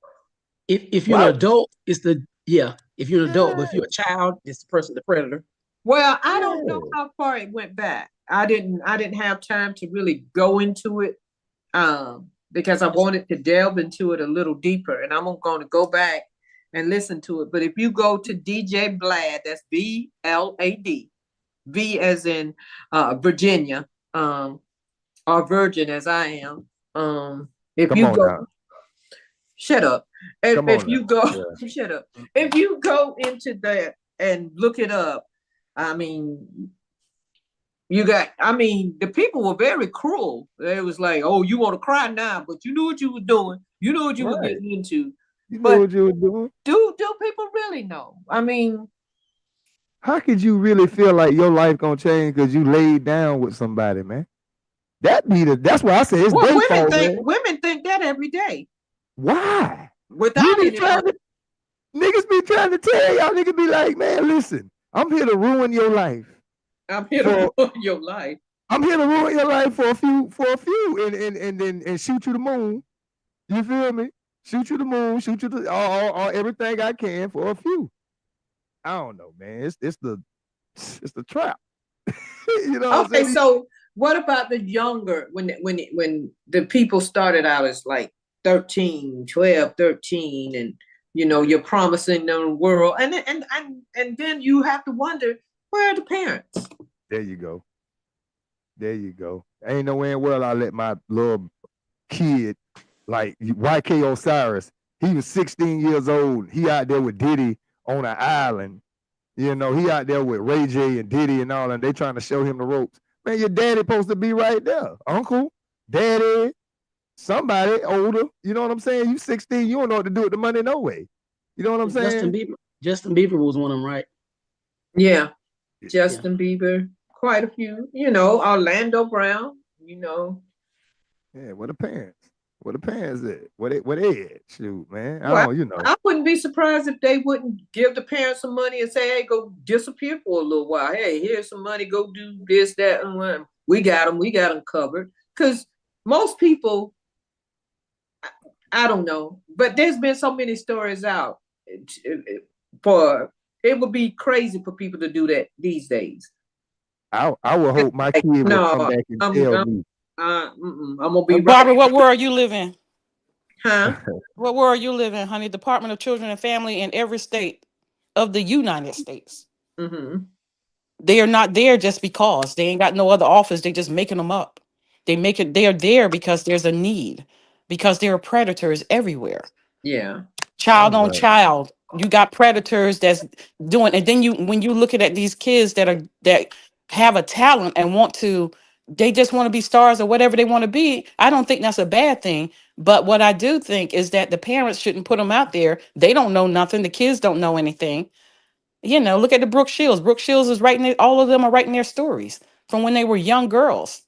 If you're an adult, it's if you're an adult, but if you're a child, it's the person, the predator. Well, I don't know how far it went back. I didn't have time to really go into it, because I wanted to delve into it a little deeper, and I'm going to go back and listen to it. But if you go to DJ Blad, that's BLAD, V as in Virginia, or Virgin as I am. If you go, shut up. If you go, shut up. If you go into that and look it up, I mean, the people were very cruel. It was like, oh, you want to cry now, but you knew what you were doing. You knew what you were getting into. You knew what you were doing. Do people really know? I mean, how could you really feel like your life gonna change because you laid down with somebody, man? That's why I say it's their fault. Women think that every day. Why? Without niggas be trying to tell y'all, niggas be like, man, listen, I'm here to ruin your life. I'm here to ruin your life. I'm here to ruin your life for a few, and shoot you the moon. You feel me? Shoot you the moon, shoot you the all everything I can for a few. I don't know, man. It's the trap. You know. Okay, so what about the younger when the people started out as like 13, 12, 13, and you're promising them the world, and then you have to wonder, where are the parents? There you go. Ain't no way in the world I let my little kid like YK Osiris. He was 16 years old. He out there with Diddy on an island. He out there with Ray J and Diddy and all, and they trying to show him the ropes. Man, your daddy supposed to be right there. Uncle, daddy, somebody older. You know what I'm saying? You 16, you don't know what to do with the money no way. You know what I'm saying? Justin Bieber was one of them, right? Yeah. Justin Bieber, quite a few. Orlando Brown, Yeah, what the parents? What the parents at? What they at? Shoot, man. I wouldn't be surprised if they wouldn't give the parents some money and say, hey, go disappear for a little while. Hey, here's some money, go do this, that, and one. We got them covered. Because most people, I don't know, but there's been so many stories out it would be crazy for people to do that these days. I would hope my kid would come back and tell me. I'm gonna be Barbara, what world you live in? Huh? What world you live in, honey? Department of Children and Family in every state of the United States. Mm-hmm. They are not there just because they ain't got no other office. They just making them up. They are there because there's a need, because there are predators everywhere. Yeah. Child on child. You got predators that's doing, and then when you look at these kids that have a talent and they just want to be stars or whatever they want to be. I don't think that's a bad thing. But what I do think is that the parents shouldn't put them out there. They don't know nothing. The kids don't know anything. Look at the Brooke Shields. Brooke Shields is writing all of them are writing their stories from when they were young girls.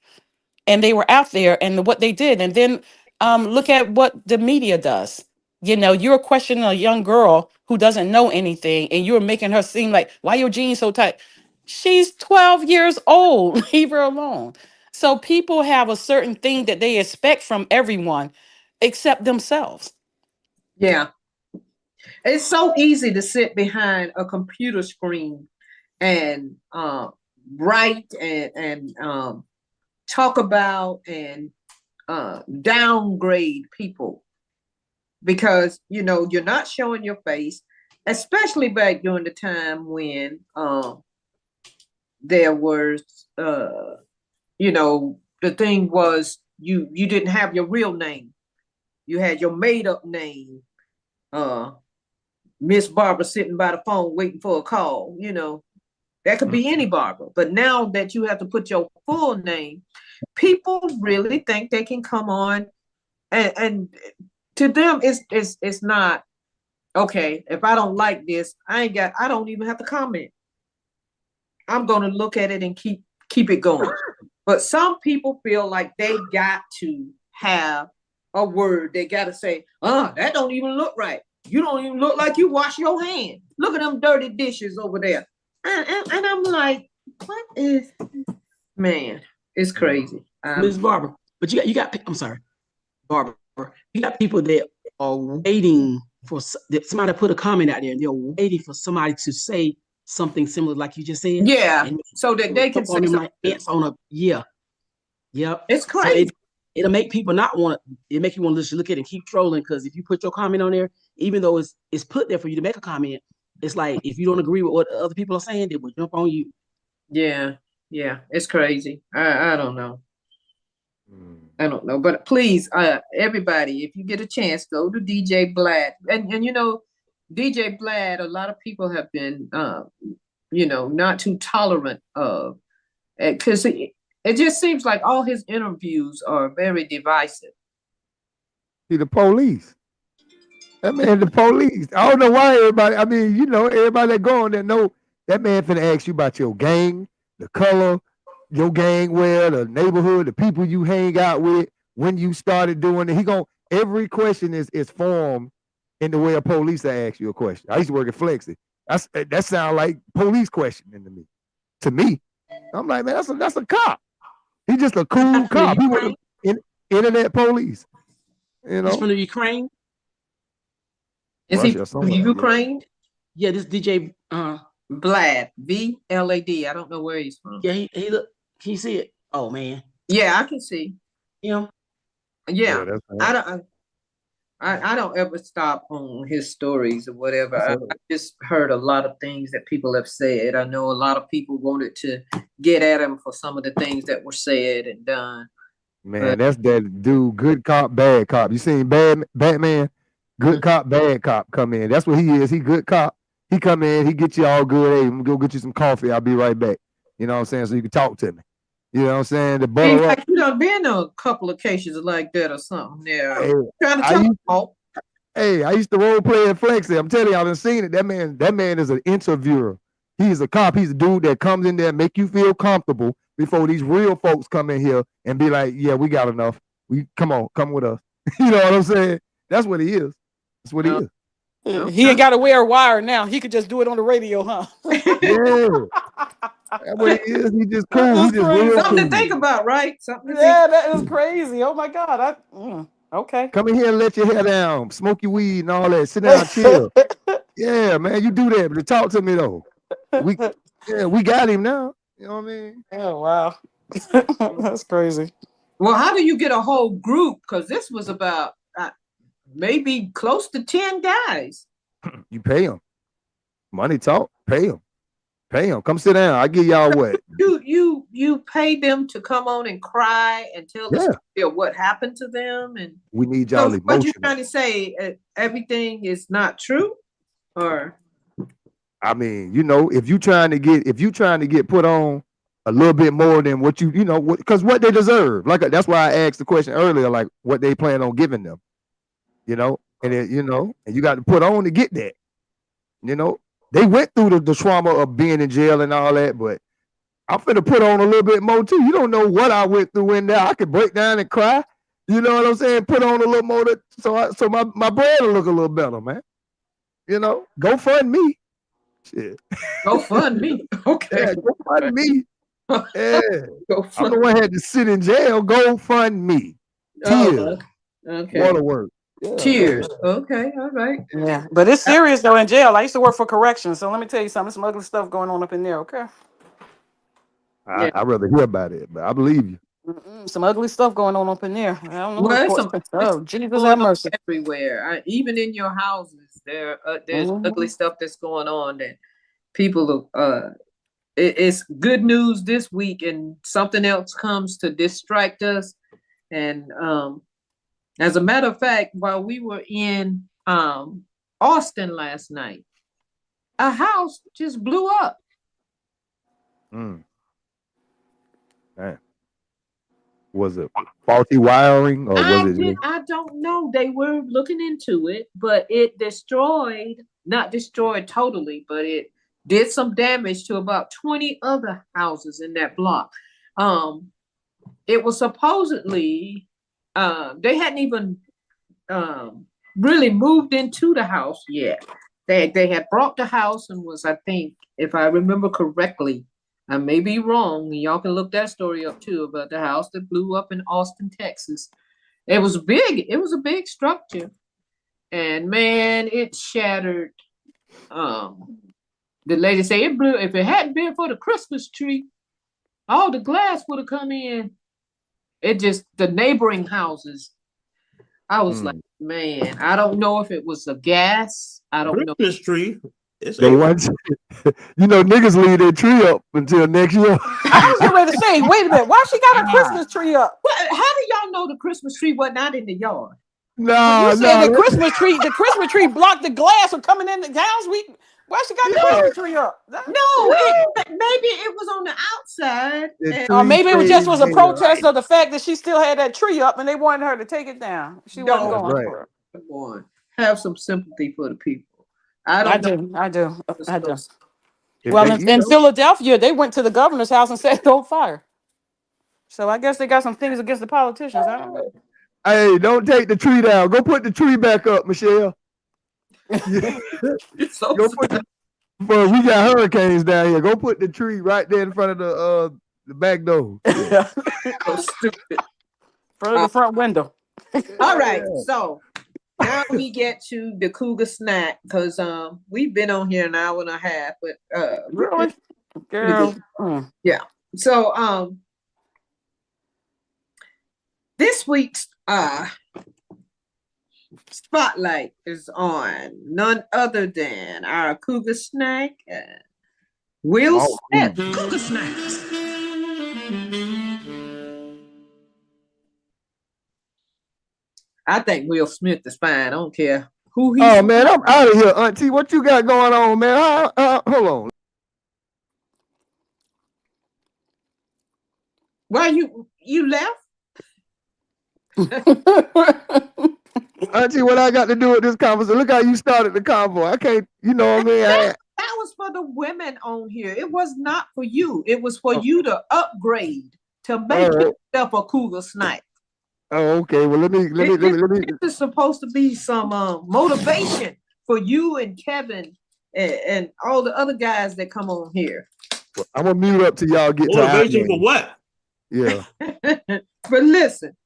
And they were out there and what they did. And then look at what the media does. You're questioning a young girl who doesn't know anything, and you're making her seem like, why your jeans so tight? She's 12 years old. Leave her alone. So people have a certain thing that they expect from everyone. except themselves. Yeah. It's so easy to sit behind a computer screen and write and talk about and downgrade people because you're not showing your face, especially back during the time when there was the thing was you didn't have your real name. You had your made up name. Miss Barbara sitting by the phone waiting for a call, that could be any Barbara. But now that you have to put your full name, people really think they can come on and to them it's not okay. If I don't like this, I don't even have to comment. I'm gonna look at it and keep it going. But some people feel like they got to have a word. They got to say, that don't even look right. You don't even look like you wash your hands. Look at them dirty dishes over there. And I'm like, what is, man, it's crazy. Ms. Barbara, but you got, I'm sorry, Barbara, you got people that are waiting for somebody to put a comment out there and they're waiting for somebody to say something similar like you just said. Yeah, so that they can say something. Like ants on a, Yep. It's crazy. So it'll make people not want to, it make you want to just look at it and keep trolling, because if you put your comment on there, even though it's put there for you to make a comment, it's like if you don't agree with what other people are saying, they will jump on you. Yeah, it's crazy. I don't know. I don't know, but please, everybody, if you get a chance, go to DJ Blatt. And DJ Blatt, a lot of people have been, not too tolerant of, because it just seems like all his interviews are very divisive. He the police. That man the police. I don't know why everybody, everybody that go on there know that man finna ask you about your gang, the color, your gang wear, the neighborhood, the people you hang out with, when you started doing it. Every question is formed in the way a police ask you a question. I used to work at Flexi. That sound like police questioning to me. To me, I'm like, man, that's a cop. He's just a cool cop. He was internet police. He's from the Ukraine. Is he from Ukraine? Yeah, this DJ Vlad, VLAD. I don't know where he's from. Yeah, he look. Can you see it? Oh man. Yeah, I can see him. Yeah, I don't ever stop on his stories or whatever. I just heard a lot of things that people have said. I know a lot of people wanted to get at him for some of the things that were said and done. Man, that's that dude, good cop, bad cop. You seen Batman? Good cop, bad cop come in. That's what he is. He good cop. He come in, he get you all good. Hey, I'm gonna go get you some coffee. I'll be right back. You know what I'm saying? So you can talk to me. You know what I'm saying? The butter like you done been on a couple of cases like that or something there. I used to role play at Flexi. I'm telling you, I done seen it. That man is an interviewer. He's a cop. He's a dude that comes in there and make you feel comfortable before these real folks come in here and be like, yeah, we got enough. Come with us. You know what I'm saying? That's what he is. That's what he is. He ain't got to wear a wire now. He could just do it on the radio, huh? Yeah. That's what he is. He just cool. He just real something to think about, right? That is crazy. Oh my God. Okay. Come in here and let your hair down, smoke your weed and all that. Sit down, chill. Yeah, man, you do that, but talk to me though. We got him now. You know what I mean? Oh wow. That's crazy. Well, how do you get a whole group? Because this was about maybe close to 10 guys. You pay them. Money talk. Pay them. Come sit down. I give y'all what? You pay them to come on and cry and tell the story of what happened to them, and we need y'all emotional. What you trying to say? Everything is not true, or? I mean, if you trying to get put on a little bit more than what because what they deserve. Like that's why I asked the question earlier, like what they plan on giving them. And you got to put on to get that. They went through the trauma of being in jail and all that, but I'm finna put on a little bit more too. You don't know what I went through in there. I could break down and cry. You know what I'm saying? Put on a little more so my bread will look a little better, man. Go fund me. Shit. Go fund me. Okay. Yeah, go fund me. Yeah. I'm the one who had to sit in jail. Go fund me. Tears. Okay. Waterworks. Yeah. Cheers. Okay. All right. Yeah, but it's serious though in jail. I used to work for corrections, so let me tell you something. Some ugly stuff going on up in there. Okay. Yeah. I'd rather hear about it, but I believe you. Some ugly stuff going on up in there. I don't know Well, what there's court's. some Oh, Jesus going have on mercy. everywhere. Even in your houses, there's Mhm. ugly stuff that's going on that people it's good news this week, and something else comes to distract us. And as a matter of fact, while we were in Austin last night, a house just blew up. Man. Was it faulty wiring or was it just... I don't know. They were looking into it, but it not destroyed totally, but it did some damage to about 20 other houses in that block. It was supposedly they hadn't even really moved into the house yet. They had brought the house and was, I think, if I remember correctly, I may be wrong. Y'all can look that story up too, about the house that blew up in Austin, Texas. It was big. It was a big structure, and man, it shattered. The lady said it blew. If it hadn't been for the Christmas tree, all the glass would have come in. It just, the neighboring houses. I was like, man, I don't know if it was a gas. I don't know. Christmas tree. It's The ones, niggas leave their tree up until next year. I was getting ready to say, wait a minute, why she got a Christmas tree up? Well, how do y'all know the Christmas tree was not in the yard? Well, you said the Christmas tree blocked the glass from coming in the house. Why she got the Christmas tree up? Maybe it was on the outside. Or maybe it just was a protest of the fact that she still had that tree up and they wanted her to take it down. She wasn't going for it. Come on, have some sympathy for the people. I do. Well, in Philadelphia, they went to the governor's house and set it on fire. So I guess they got some things against the politicians. I don't know. Hey, don't take the tree down. Go put the tree back up, Michelle. It's so but we got hurricanes down here. Go put the tree right there in front of the back door. So stupid. Front of the front window. All right, so now we get to the Cougar snack, because we've been on here an hour and a half, but really, girl, yeah. So this week's spotlight is on none other than our Cougar snack, Will Smith. Cougar snacks. I think Will Smith is fine. I don't care who he. Oh man, I'm out of here, Auntie. What you got going on, man? Hold on. Why you left? Auntie, what I got to do with this conversation? Look how you started the convo. I can't, you know what I mean? That was for the women on here. It was not for you. It was for you to upgrade to make yourself a Cougar snack. Oh, okay. Well, let me. This is supposed to be some motivation for you and Kevin and all the other guys that come on here. Well, I'm gonna mute up till y'all get motivation for what? Yeah. But listen,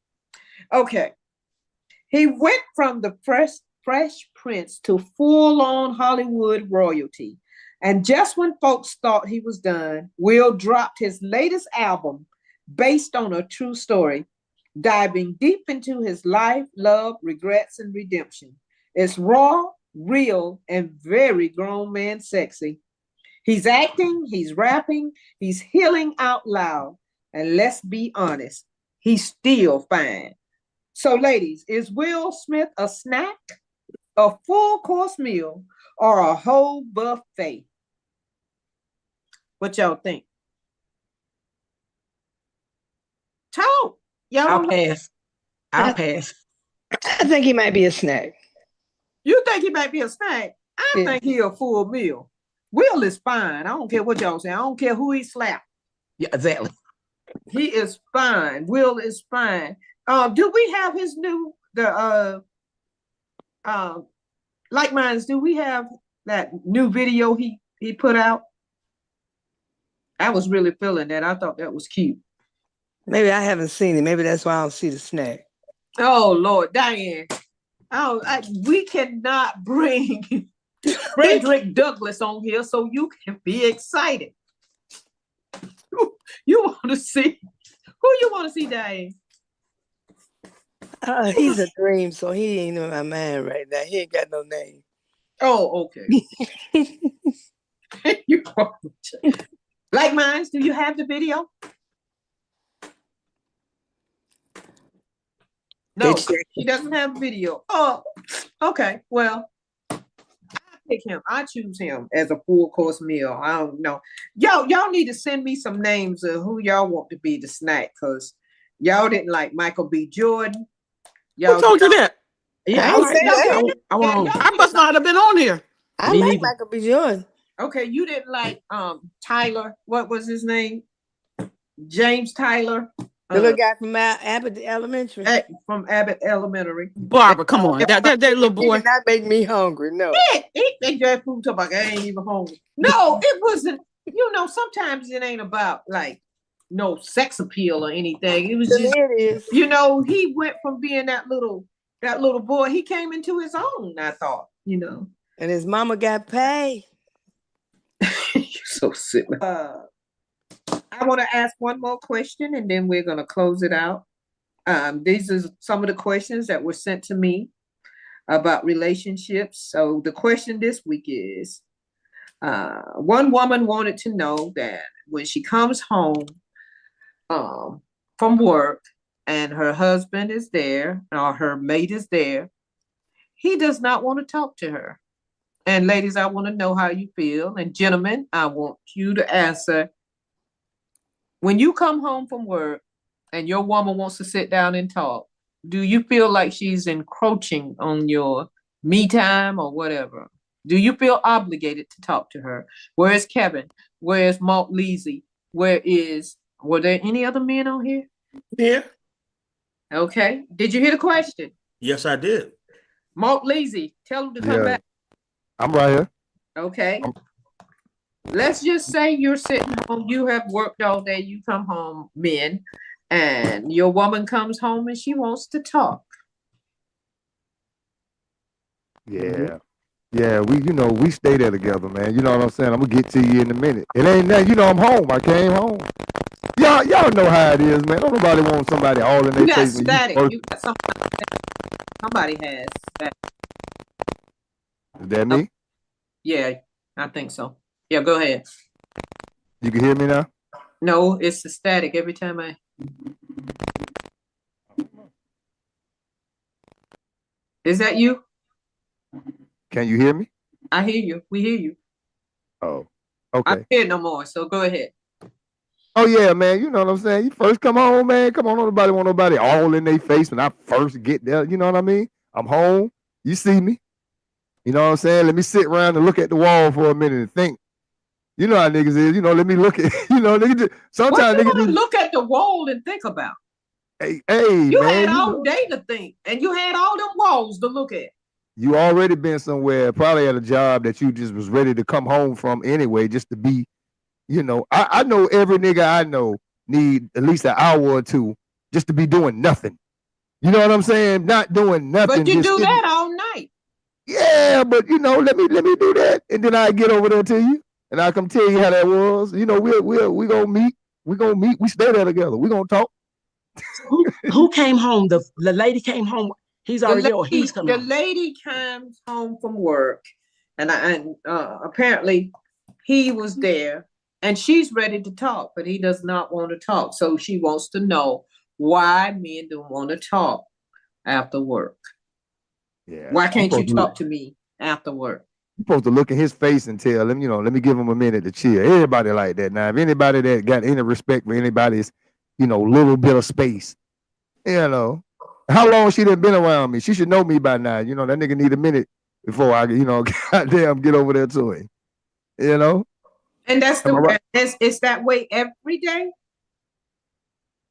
okay. He went from the Fresh Prince to full-on Hollywood royalty. And just when folks thought he was done, Will dropped his latest album based on a true story, diving deep into his life, love, regrets, and redemption. It's raw, real, and very grown man sexy. He's acting, he's rapping, he's healing out loud. And let's be honest, he's still fine. So ladies, is Will Smith a snack, a full course meal, or a whole buffet? What y'all think? Talk. I'll pass. I'll pass. I think he might be a snack. You think he might be a snack? I think he a full meal. Will is fine. I don't care what y'all say. I don't care who he slapped. Yeah, exactly. He is fine. Will is fine. Do we have his new like mine? Do we have that new video he put out? I was really feeling that. I thought that was cute. Maybe I haven't seen it. Maybe that's why I don't see the snack. Oh Lord, Diane. Oh, we cannot bring Frederick Douglass on here so you can be excited. You want to see who you want to see, Diane? He's a dream, so he ain't in my mind right now. He ain't got no name. Oh, okay. You like mine? Do you have the video? No, he doesn't have video. Oh, okay. Well, I pick him. I choose him as a full course meal. I don't know. Y'all need to send me some names of who y'all want to be the snack, because y'all didn't like Michael B. Jordan. Who told you that? Yeah, I I ain't like say that. that. I want I must not have been on here. I Me like neither. Michael B. Jordan. Okay, you didn't like Tyler. What was his name? James Tyler. The little guy from Abbott Elementary. From Abbott Elementary. Barbara, come on. That little He boy. did not make me hungry, no. Eat that food talk about I ain't even hungry. No, it wasn't. You know, sometimes it ain't about like no sex appeal or anything. It was just, It is. you know, he went from being that little boy. He came into his own, I thought, you know. And his mama got paid. You're so silly. I want to ask one more question and then we're going to close it out. These are some of the questions that were sent to me about relationships. So the question this week is, one woman wanted to know that when she comes home from work and her husband is there or her mate is there, he does not want to talk to her. And ladies, I want to know how you feel. And gentlemen, I want you to answer. When you come home from work and your woman wants to sit down and talk, do you feel like she's encroaching on your me time or whatever? Do you feel obligated to talk to her? Where is Kevin? Where is Malt Leasy? Were there any other men on here? Yeah. Okay. Did you hear the question? Yes, I did. Malt Leasy, tell him to come back. I'm right here. Okay. Let's just say you're sitting home, you have worked all day, you come home, men, and your woman comes home and she wants to talk. Yeah. Yeah, we stay there together, man. You know what I'm saying? I'm gonna get to you in a minute. It ain't that, I'm home. I came home. Y'all know how it is, man. Don't nobody want somebody all in their face. You got somebody has that. Is that me? Yeah, I think so. Yeah, go ahead. You can hear me now? No, it's the static every time Is that you? Can you hear me? I hear you. We hear you. Oh, okay. I don't hear no more, so go ahead. Oh yeah, man. You know what I'm saying? You first come home, man. Come on, nobody want nobody all in their face when I first get there. You know what I mean? I'm home. You see me. You know what I'm saying? Let me sit around and look at the wall for a minute and think. You know how niggas is. Let me look at, niggas sometimes what you niggas want to look at the wall and think about? Hey, you man. Had all day to think, and you had all them walls to look at. You already been somewhere, probably at a job that you just was ready to come home from anyway, just to be, I know every nigga I know need at least an hour or two just to be doing nothing. You know what I'm saying? Not doing nothing. But you do that all night. Yeah, but let me do that, and then I get over there to you, and I come tell you how that was. We gonna meet. We gonna meet. We stay there together. We gonna talk. Who came home? The lady came home. He's already there, or he's coming home? The lady comes home from work, and apparently he was there, and she's ready to talk, but he does not want to talk. So she wants to know why men don't want to talk after work. Yeah. Why can't you talk to me after work? You're supposed to look in his face and tell him, let me give him a minute to chill. Everybody like that. Now, if anybody that got any respect for anybody's, little bit of space, how long she done been around me? She should know me by now. That nigga need a minute before I, goddamn get over there to him. And that's it's that way every day.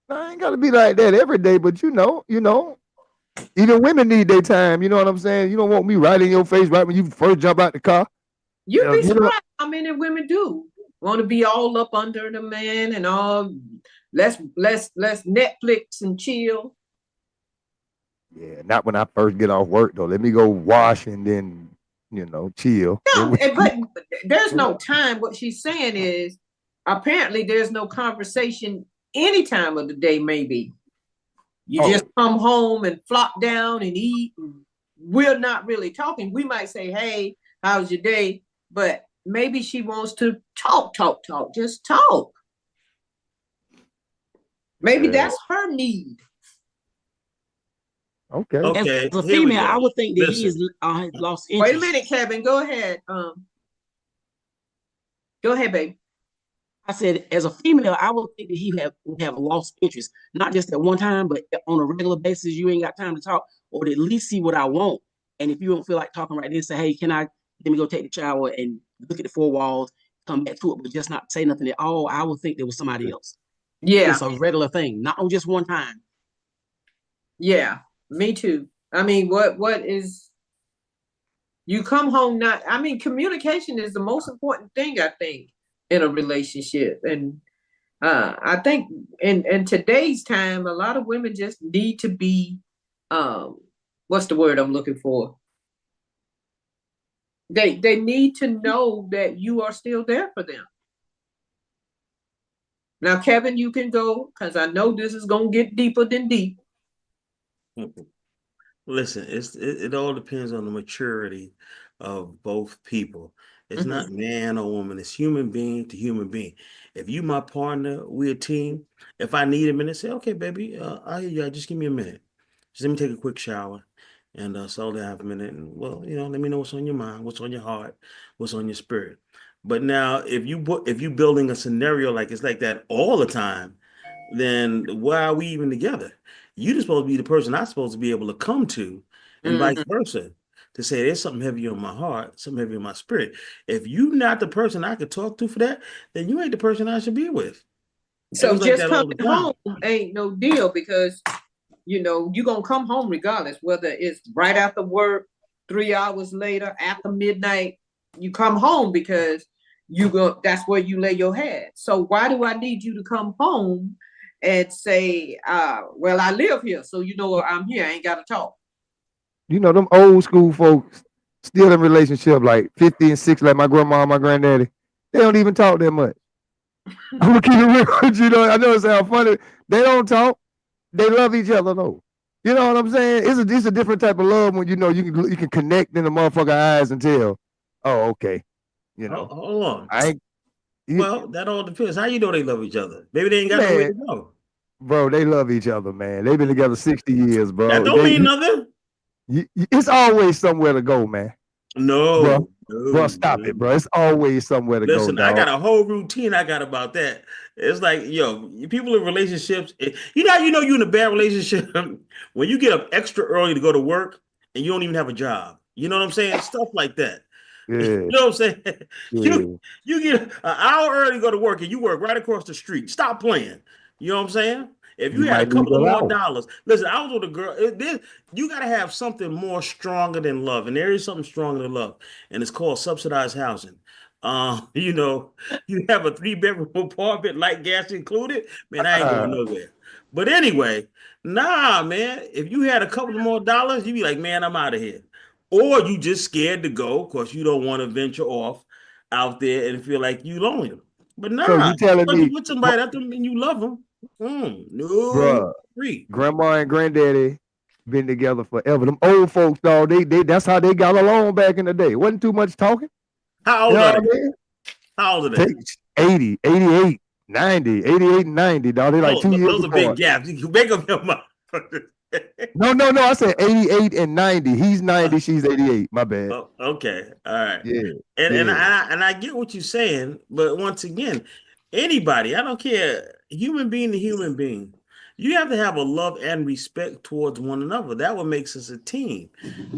I ain't gotta be like that every day, but even women need their time. You know what I'm saying? You don't want me right in your face right when you first jump out the car. You'd be surprised how many women do want to be all up under the man and all. Let's Netflix and chill. Yeah, not when I first get off work though. Let me go wash and then, chill. No, but there's no time. What she's saying is apparently there's no conversation any time of the day, maybe. You just come home and flop down and eat. And we're not really talking. We might say, hey, how's your day? But maybe she wants to talk, just talk. Maybe that's her need. Okay. As a female, I would think that he has lost interest. Wait a minute, Kevin. Go ahead. Go ahead, babe. I said, as a female, I would think that he would have lost interest, not just at one time, but on a regular basis. You ain't got time to talk, or to at least see what I want. And if you don't feel like talking right then, say, hey, let me go take the shower and look at the four walls, come back to it, but just not say nothing at all. I would think there was somebody else. Yeah. It's a regular thing, not on just one time. Yeah, me too. I mean, what is, you come home communication is the most important thing, I think, in a relationship. And I think in today's time, a lot of women just need to be, what's the word I'm looking for? They need to know that you are still there for them. Now, Kevin, you can go, because I know this is going to get deeper than deep. Listen, it all depends on the maturity of both people. It's not man or woman. It's human being to human being. If you my partner, we're a team. If I need a minute, say, okay, baby, I hear you. Just give me a minute. Just let me take a quick shower. And so they have a minute. And well, let me know what's on your mind, what's on your heart, what's on your spirit. But now if you building a scenario like it's like that all the time, then why are we even together? You're just supposed to be the person I'm supposed to be able to come to, and vice versa, to say there's something heavy on my heart, something heavy on my spirit. If you're not the person I could talk to for that, then you ain't the person I should be with. So just coming home ain't no deal, because you're gonna come home regardless, whether it's right after work, 3 hours later, after midnight. You come home because that's where you lay your head. So why do I need you to come home and say, well, I live here, so I'm here, I ain't gotta talk? Them old school folks still in relationship like 50 and 60, like my grandma and my granddaddy. They don't even talk that much. I'm gonna keep it real with you. I know it sounds funny. They don't talk. They love each other though. You know what I'm saying? It's a different type of love when you can connect in the motherfucker eyes and tell, oh, okay. Hold on. Well, that all depends. How you know they love each other? Maybe they ain't got nowhere to go. Bro, they love each other, man. They've been together 60 years, bro. That don't mean nothing. It's always somewhere to go, man. No. Bro, stop it, bro. It's always somewhere to go. Listen, I got a whole routine I got about that. It's like, people in relationships, you're in a bad relationship when you get up extra early to go to work and you don't even have a job. You know what I'm saying? Stuff like that. Yeah. You know what I'm saying? Yeah. You get an hour early to go to work and you work right across the street. Stop playing. You know what I'm saying? If you had a couple of more dollars, listen, I was with a girl. You got to have something more stronger than love, and there is something stronger than love, and it's called subsidized housing. You have a 3-bedroom apartment, light, gas included. Man, I ain't going nowhere. But anyway, nah, man. If you had a couple of more dollars, you'd be like, man, I'm out of here. Or you just scared to go because you don't want to venture off out there and feel like you lonely. But nah, so you telling me with somebody that doesn't mean you love them. No, bruh, grandma and granddaddy been together forever. Them old folks, dog, they that's how they got along back in the day. Wasn't too much talking. How old are they? How old are they? 80, 88, 90, 88 and 90, dog. They like 2 years Those are big gaps. You can make up your mind. No. I said 88 and 90. He's 90, she's 88. My bad. Oh, okay. All right. Yeah. And I get what you're saying, but once again, anybody, I don't care, human being to human being, you have to have a love and respect towards one another. That what makes us a team.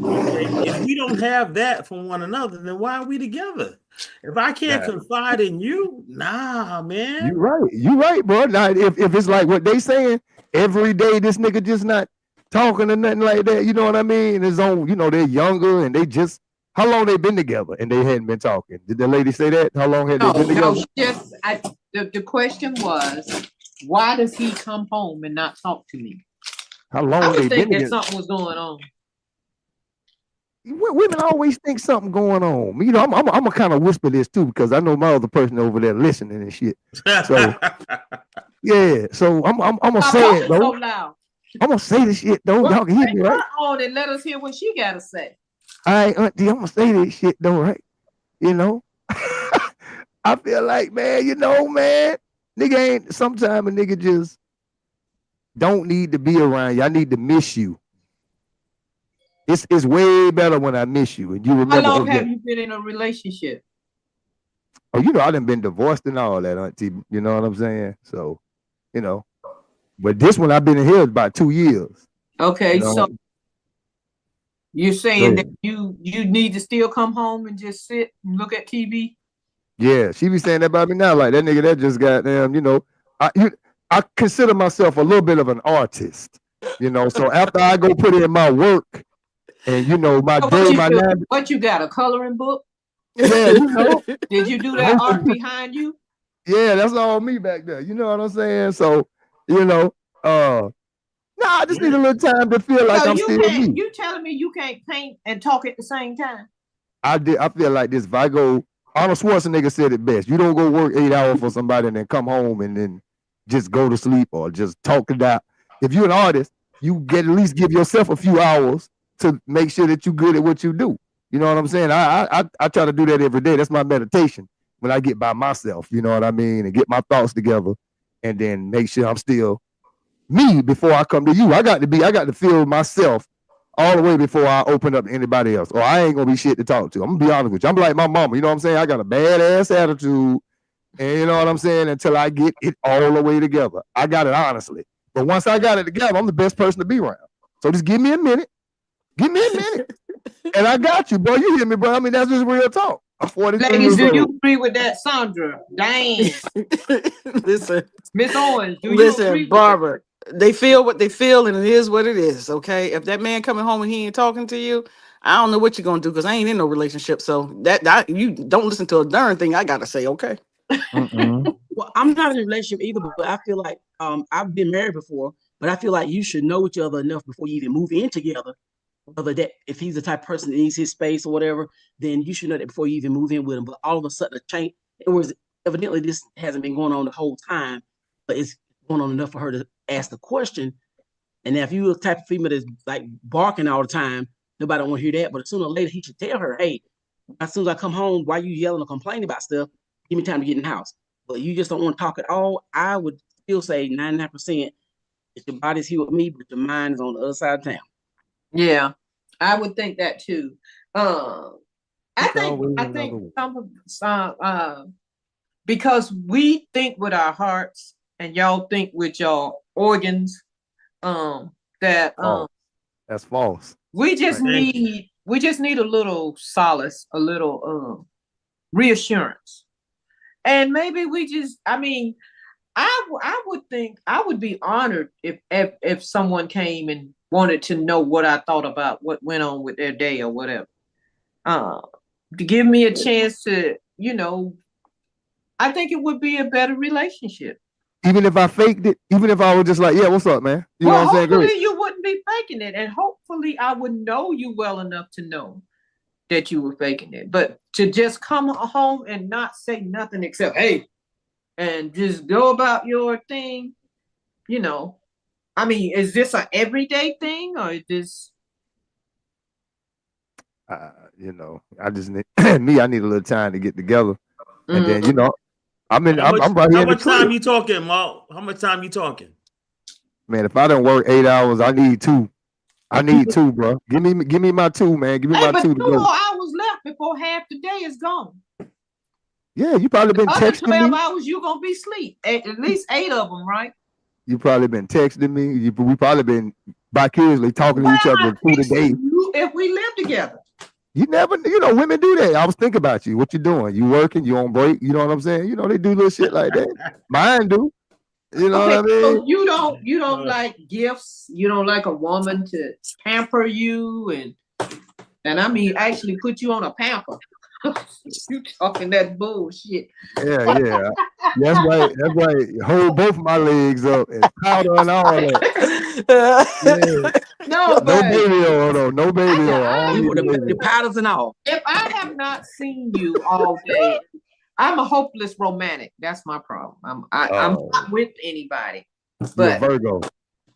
Okay. If we don't have that from one another, then why are we together? If I can't confide in you, nah, man. You right, bro. Now, if it's like what they saying, every day this nigga just not talking or nothing like that, you know what I mean? It's on, they're younger and they just, how long they been together and they hadn't been talking? Did the lady say that? How long had they been together? No, the question was, why does he come home and not talk to me? how I long would they think been that together. something was going on. Women always think something going on. You know, I'm gonna kind of whisper this too because I know my other person over there listening and shit. So yeah, so I'm gonna Stop say it talking so though. loud. I'm gonna say this shit though. Well, Y'all can hear take me, right? her on and let us hear what she got to say. All right, Auntie, I'm gonna say this shit though, right? You know, I feel like, man, you know, man, nigga ain't. Sometimes a nigga just don't need to be around you. I need to miss you. It's way better when I miss you and you How remember. long Oh yeah. have you been in a relationship? Oh, you know, I done been divorced and all that, Auntie. You know what I'm saying? So, you know, but this one I've been in here about 2 years. Okay, You know, so you're saying that so, you need to still come home and just sit and look at TV? yeah, she be saying that about me now, like that nigga that just got damn. You know, I consider myself a little bit of an artist. You know, so after I go put in my work and you know my So what day, you my do? nine, What you got? A coloring book? yeah, you know, Did you do that art behind you? yeah, that's all me back there. You know what I'm saying? So, you know, nah, I just need a little time to feel like So I'm you still can't. me. You telling me you can't paint and talk at the same time? I feel like this. If I go, Arnold Schwarzenegger said it best. You don't go work 8 hours for somebody and then come home and then just go to sleep or just talk it out. If you're an artist, you get at least give yourself a few hours to make sure that you're good at what you do. You know what I'm saying? I try to do that every day. That's my meditation when I get by myself. You know what I mean? And get my thoughts together, and then make sure I'm still me before I come to you. I got to feel myself all the way before I open up to anybody else. Or I ain't gonna be shit to talk to. I'm gonna be honest with you. I'm like my mama, you know what I'm saying? I got a badass attitude, and you know what I'm saying, until I get it all the way together. I got it honestly. But once I got it together, I'm the best person to be around. So just give me a minute. Give me a minute. And I got you, bro. You hear me, bro? I mean, that's just real talk. I'm 43 Ladies, years do you old. agree with that, Sandra? Diane, Listen, Miss Owens, do you listen, agree with that? Barbara. They feel what they feel, and it is what it is. Okay, if that man coming home and he ain't talking to you, I don't know what you're gonna do because I ain't in no relationship. So that you don't listen to a darn thing I gotta say. Okay. Well, I'm not in a relationship either, but I feel like I've been married before, but I feel like you should know each other enough before you even move in together. Whether that if he's the type of person that needs his space or whatever, then you should know that before you even move in with him. But all of a sudden, a change. It was evidently this hasn't been going on the whole time, but it's going on enough for her to ask the question. And if you the type of female that's like barking all the time, nobody want to hear that. But sooner or later, he should tell her, "Hey, as soon as I come home, why you yelling or complaining about stuff? Give me time to get in the house." But you just don't want to talk at all. I would still say 99%. If your body's here with me, but your mind is on the other side of town. Yeah, I would think that too. I It's think always I another think one. some because we think with our hearts and y'all think with your organs. That False. That's false. we just Right. Thank you. need a little solace, a little reassurance, and maybe we just. I mean, I would think I would be honored if someone came and wanted to know what I thought about what went on with their day or whatever. Uh, to give me a chance to, I think it would be a better relationship. Even if I faked it, even if I was just like, yeah, what's up, man? You know Well, what I'm saying? Great. hopefully you wouldn't be faking it, and hopefully I would know you well enough to know that you were faking it. But to just come home and not say nothing except "hey" and just go about your thing, you know. I mean, is this an everyday thing or is this? You know, I just need me. I need a little time to get together, and then you Mm, know, I'm right here How in the much time crib, you talking, Mo? How much time you talking? man. If I don't work 8 hours, I need two. I need two, bro. Give me my two, man. Give me hey, my but two to 2 more go. hours left before half the day is gone. Yeah, you probably The been other texting 12 me. hours you gonna be asleep. At least 8 of them, right? You probably been texting me. We probably been vicariously talking to Why each am I other through the day. texting you if we live together? You never, you know, women do that. I was thinking about you. What you doing? You working? You on break? You know what I'm saying? You know, they do little shit like that. Mine do. You know what Okay, I mean? so you don't Uh, like gifts. You don't like a woman to pamper you and I mean actually put you on a pamper. You talking that bullshit. Yeah. That's right. That's right. Hold both my legs up and powder and all that. Yeah. No, No but baby oil though. No baby oil. I don't You need want the baby the oil. powders and all. if I have not seen you all day, I'm a hopeless romantic. That's my problem. I'm Oh, not with anybody. you a But Virgo.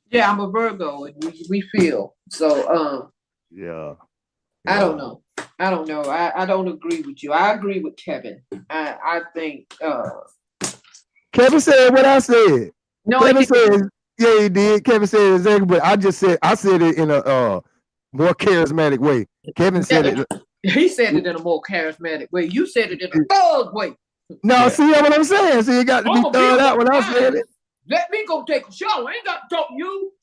yeah, I'm a Virgo, and we feel so. Yeah. I don't know. I don't know. I don't agree with you. I agree with Kevin. I think Kevin said what I said. no, Kevin he didn't. said, yeah, he did. Kevin said exactly, but I said it in a more charismatic way. Kevin said it. He said it in a more charismatic way. You said it in a thug way. No, see what I'm saying? See, it got to be thugged out when I said it. Let me go take a shower. I ain't got to talk to you.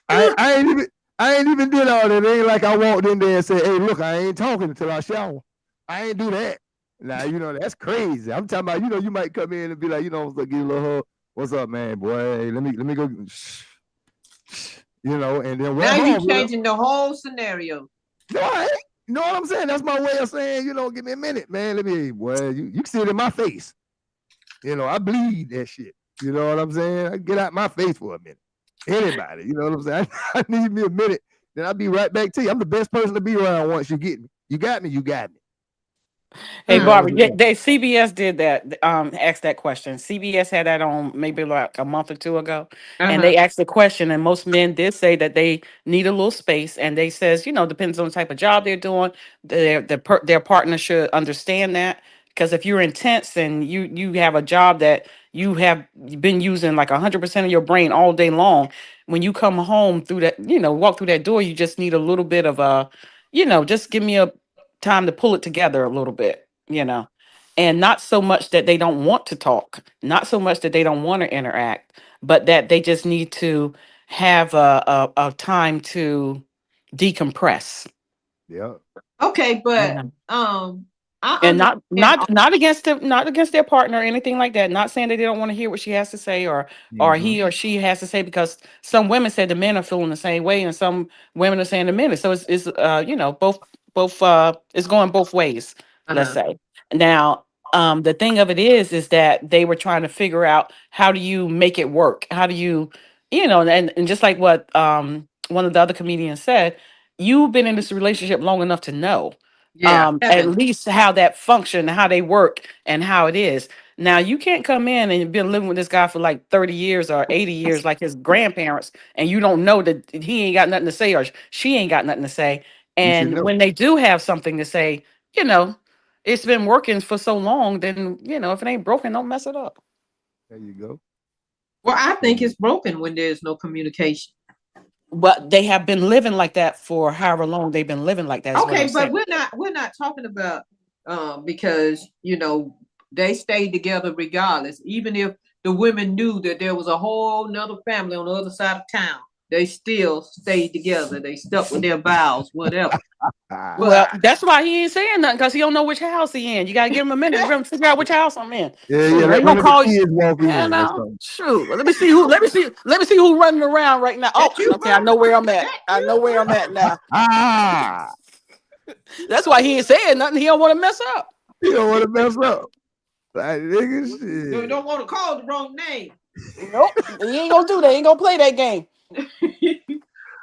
I ain't even did all that. It ain't like I walked in there and said, hey, look, I ain't talking until I shower. I ain't do that. Now, that's crazy. I'm talking about, you might come in and be like, give you a little hug. What's up, man, boy? Hey, let me go. And then now you changing the whole scenario. No, I ain't. You know what I'm saying? That's my way of saying, give me a minute, man. Let me, boy, you can see it in my face. I bleed that shit. You know what I'm saying? I get out my face for a minute. Anybody, you know what I'm saying? I need me a minute, then I'll be right back to you. I'm the best person to be around once you get me. You got me, you got me. Hey, Barbara, CBS did that, asked that question. CBS had that on maybe like a month or two ago. And they asked the question, and most men did say that they need a little space. And they says, depends on the type of job they're doing. Their partner should understand that. Because if you're intense and you have a job that you have been using like 100% of your brain all day long, when you come home through that, walk through that door, you just need a little bit of just give me a time to pull it together a little bit, and not so much that they don't want to talk, not so much that they don't want to interact, but that they just need to have a time to decompress. Yeah. Okay, but I And understand. not against their partner or anything like that. Not saying that they don't want to hear what she has to say or he or she has to say, because some women said the men are feeling the same way, and some women are saying the men. So it's both it's going both ways, let's say. Now, the thing of it is that they were trying to figure out, how do you make it work? How do you, and just like what one of the other comedians said, you've been in this relationship long enough to know at least how that function, how they work, and how it is. Now, you can't come in and been living with this guy for like 30 years or 80 years like his grandparents, and you don't know that he ain't got nothing to say or she ain't got nothing to say. And when they do have something to say, it's been working for so long, then, if it ain't broken, don't mess it up. There you go. Well, I think it's broken when there's no communication. But they have been living like that for however long they've been living like that. Okay, but we're not talking about because they stayed together regardless. Even if the women knew that there was a whole nother family on the other side of town, they still stayed together. They stuck with their vows, whatever. Well, that's why he ain't saying nothing, because he don't know which house he in. You gotta give him a minute to figure out which house I'm in. Let gonna call you. walk in. Shoot. Let me see who running around right now. Oh, okay, I know where I'm at. I know where I'm at now. That's why he ain't saying nothing. He don't want to mess up. He don't want to mess up. Like, nigga, shit. You don't want to call the wrong name. Nope. He ain't gonna do that. He ain't gonna play that game.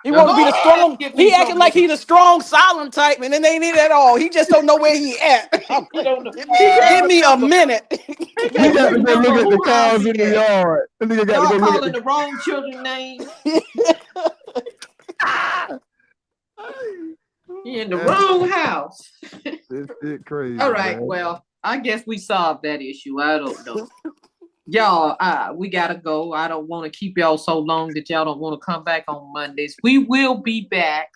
He want to be the strong. He acting like he the strong, silent type, and it ain't it at all. He just don't know where he at. Give me a minute. He got to go look at the cars in the yard. The nigga got to go calling the wrong children's name. He in the wrong house. This shit crazy. All right, well, I guess we solved that issue. I don't know. Y'all, we gotta go. I don't want to keep y'all so long that y'all don't want to come back on Mondays. We will be back,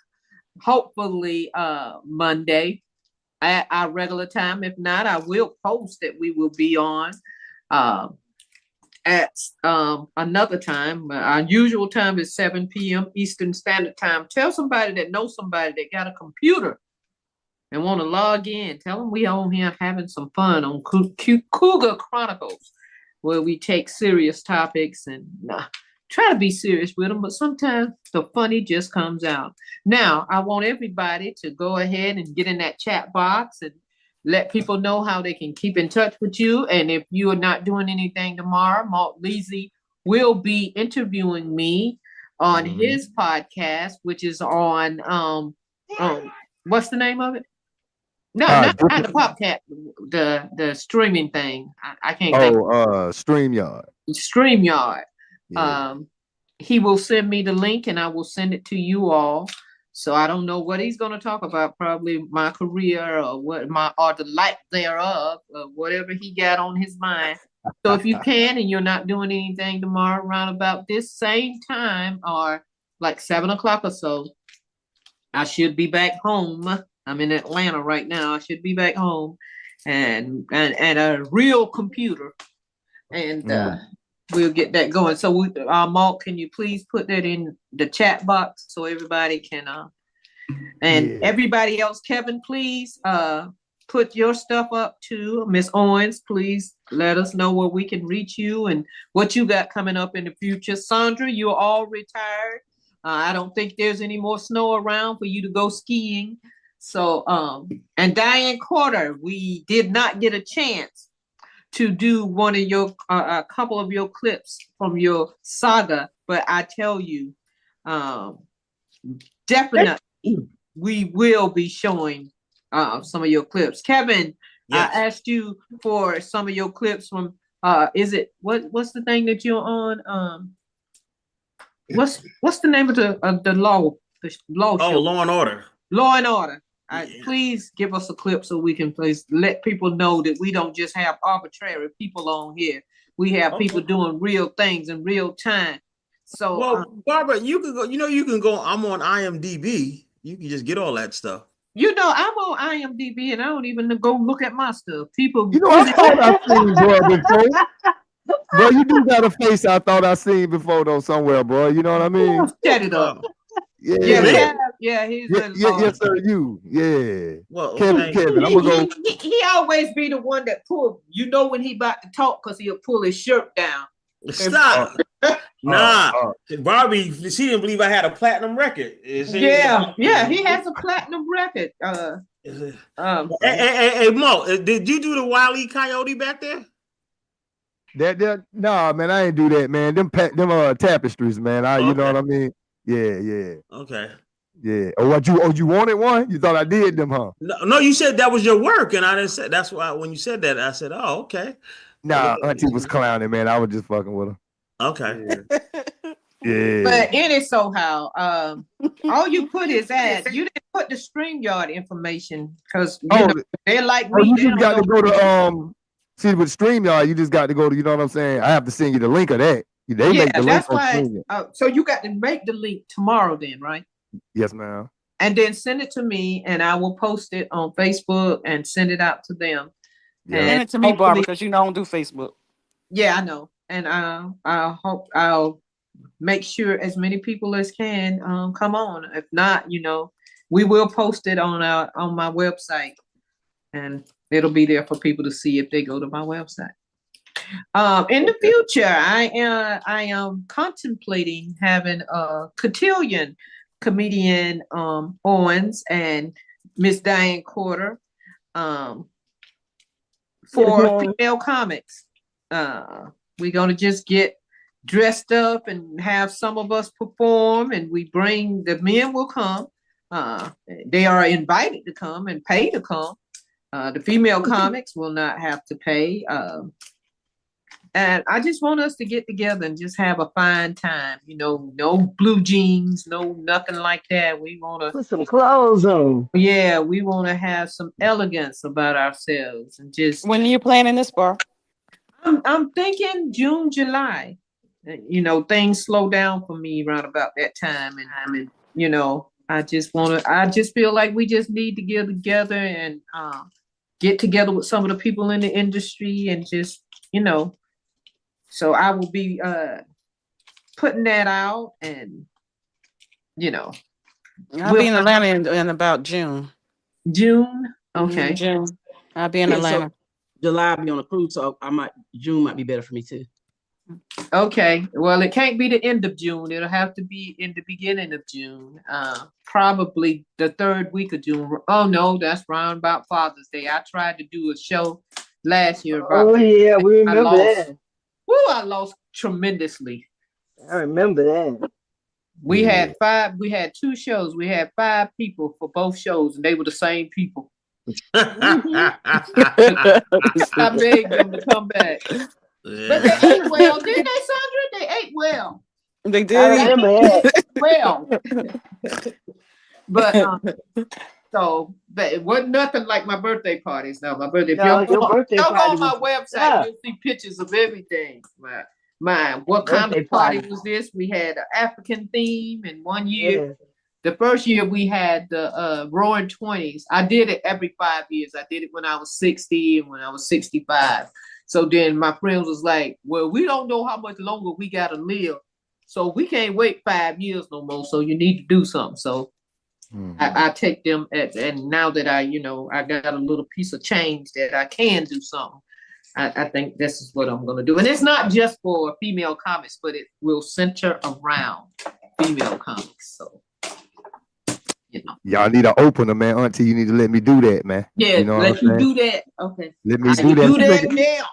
hopefully, Monday at our regular time. If not, I will post that we will be on at another time. Our usual time is 7 p.m. Eastern Standard Time. Tell somebody that knows somebody that got a computer and want to log in. Tell them we on here having some fun on Cougar Chronicles, where we take serious topics and try to be serious with them, but sometimes the funny just comes out. Now, I want everybody to go ahead and get in that chat box and let people know how they can keep in touch with you. And if you are not doing anything tomorrow, Mark Leasy will be interviewing me on his podcast, which is on what's the name of it? No, not the podcast, the streaming thing. I can't think. StreamYard. StreamYard. Yeah. He will send me the link and I will send it to you all. So I don't know what he's going to talk about, probably my career or the lack thereof, or whatever he got on his mind. So if you can and you're not doing anything tomorrow around about this same time or like 7:00 or so, I should be back home. I'm in Atlanta right now. I should be back home and a real computer. And we'll get that going. So Mark, can you please put that in the chat box so everybody can everybody else, Kevin, please put your stuff up too. Miss Owens, please let us know where we can reach you and what you got coming up in the future. Sandra, you're all retired. I don't think there's any more snow around for you to go skiing. So and Diane Quarter, we did not get a chance to do one of your a couple of your clips from your saga, but I tell you, definitely we will be showing some of your clips. Kevin, yes. I asked you for some of your clips from is it what's the thing that you're on? What's the name of the law show? Law and Order. Law and Order. Please give us a clip so we can please let people know that we don't just have arbitrary people on here. We have people doing real things in real time. So, Barbara, you can go. You can go. I'm on IMDb. You can just get all that stuff. I'm on IMDb, and I don't even go look at my stuff. People, I thought I seen bro before. Bro, you do got a face I thought I seen before though somewhere, bro. You know what I mean? Shut it up. Yeah, he's yes, sir. Well, Kevin, I'm gonna go. He always be the one that pull. When he about to talk because he'll pull his shirt down. Stop. Barbie, she didn't believe I had a platinum record. Yeah, he has a platinum record. Hey, Mo, did you do the Wile E. Coyote back there? Nah, man, I ain't do that, man. Them tapestries, man. You know what I mean? Yeah. Okay. Yeah. You wanted one? You thought I did them, huh? No, you said that was your work, and I didn't say. That's why when you said that, I said, "Oh, okay." Nah, Auntie was clowning, man. I was just fucking with her. Okay. Yeah. But anyhow, all you put is ads. You didn't put the StreamYard information because they're like me. You just got to go to see with StreamYard. You just got to go to. You know what I'm saying? I have to send you the link of that. They make the link. That's why. So you got to make the link tomorrow, then, right? Yes, ma'am. And then send it to me, and I will post it on Facebook and send it out to them. Yeah. Send it to me, Barbara, because you don't do Facebook. Yeah, I know, and I hope I'll make sure as many people as can come on. If not, we will post it on my website, and it'll be there for people to see if they go to my website. In the future, I am contemplating having a cotillion comedian Owens and Miss Diane Quarter for female comics. We're gonna just get dressed up and have some of us perform, and the men will come. They are invited to come and pay to come. The female comics will not have to pay. And I just want us to get together and just have a fine time. No blue jeans, no nothing like that. We want to put some clothes on. Yeah, we want to have some elegance about ourselves and just. When are you planning this, Bar? I'm thinking June, July. Things slow down for me around about that time, and I just feel like we just need to get together and get together with some of the people in the industry and just So I will be putting that out, and I'll be in Atlanta in about June. June, okay. June. I'll be in Atlanta. So July I'll be on a cruise, so June might be better for me too. Okay. Well, it can't be the end of June. It'll have to be in the beginning of June. Probably the third week of June. Oh no, that's round about Father's Day. I tried to do a show last year about. Oh yeah, we I remember lost. that. Woo, I lost tremendously. I remember that. We had 2 shows. We had 5 people for both shows, and they were the same people. I begged them to come back. But they ate well, didn't they, Sandra? They ate well. They I did. remember that. Well. But but it wasn't nothing like my birthday parties. Now, my birthday. No, If your birthday y'all go party on my was website, you'll see pictures of everything. What kind birthday of party party. was this? We had an African theme, and one year, Yeah. the first year we had the Roaring 20s. I did it every 5 years. I did it when I was 60 and when I was 65. So then my friends was like, well, we don't know how much longer we gotta live. So we can't wait 5 years no more. So you need to do something. So I take them and now that I got a little piece of change that I can do something. I think this is what I'm gonna do. And it's not just for female comics, but it will center around female comics. So y'all need an opener, man. Auntie, you need to let me do that, man. yeah, You know what let I'm you saying? do that. Okay. Let me How do you that. do You that think, now?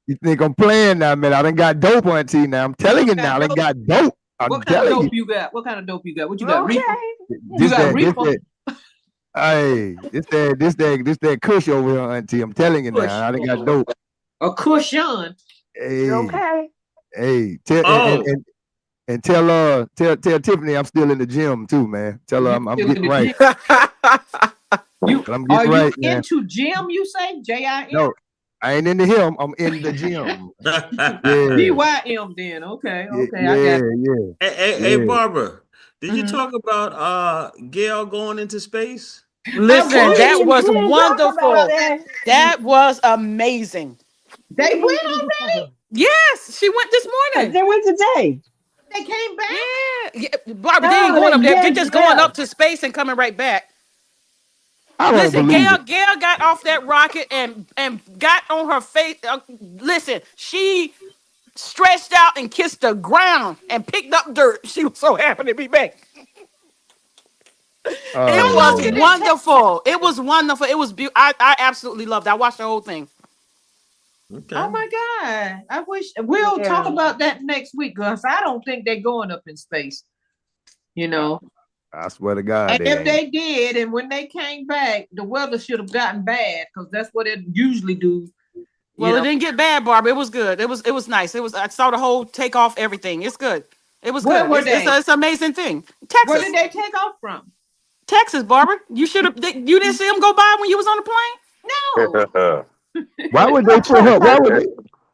you think I'm playing now, man? I done got dope, Auntie. Now I'm telling you now, I done got dope. I'm What kind of telling dope you. you got? What kind of dope you got? What you got? Okay. Reefer? You This got that, this reefer? that. Hey, this that Kush over here, Auntie. I'm telling you Kush. now, I done got dope. A cushion. Hey, Okay. hey, tell Oh. and tell Tiffany I'm still in the gym too, man. Tell her I'm You still in getting the right. You I'm are getting you right, man. into gym? You say JIM? No, I ain't into him. I'm in the gym. Yeah, BYM then. Okay, yeah, okay, I got it. yeah, Hey, yeah. Barbara, did you Mhm. talk about Gail going into space? Listen, I that We was didn't talk about wonderful. that. That was amazing. They went We already. didn't talk about Yes, she went this that. morning. They went today. They came back. Yeah, Barbara, they ain't No, going they up there. They're just just going up left. to space and coming right back. I don't Listen, believe it. Gail got off that rocket and got on her face. Listen, she stretched out and kissed the ground and picked up dirt. She was so happy to be back. It How was long did Man. it take? wonderful. It was wonderful. It was beautiful. I absolutely loved it. I watched the whole thing. Okay. Oh my God! I wish we'll talk Yeah. about that next week because I don't think they're going up in space. You know, I swear to God, and they if ain't. they did, and when they came back, the weather should have gotten bad because that's what it usually do. Well, it didn't get bad, Barbara. It was good. It was nice. It was. I saw the whole takeoff, everything. It's good. It was Where good. were It's they? it's an amazing thing. Where Texas, did they take off from? Texas, Barbara. You should have. You didn't see them go by when you was on the plane. No. Why would they put her?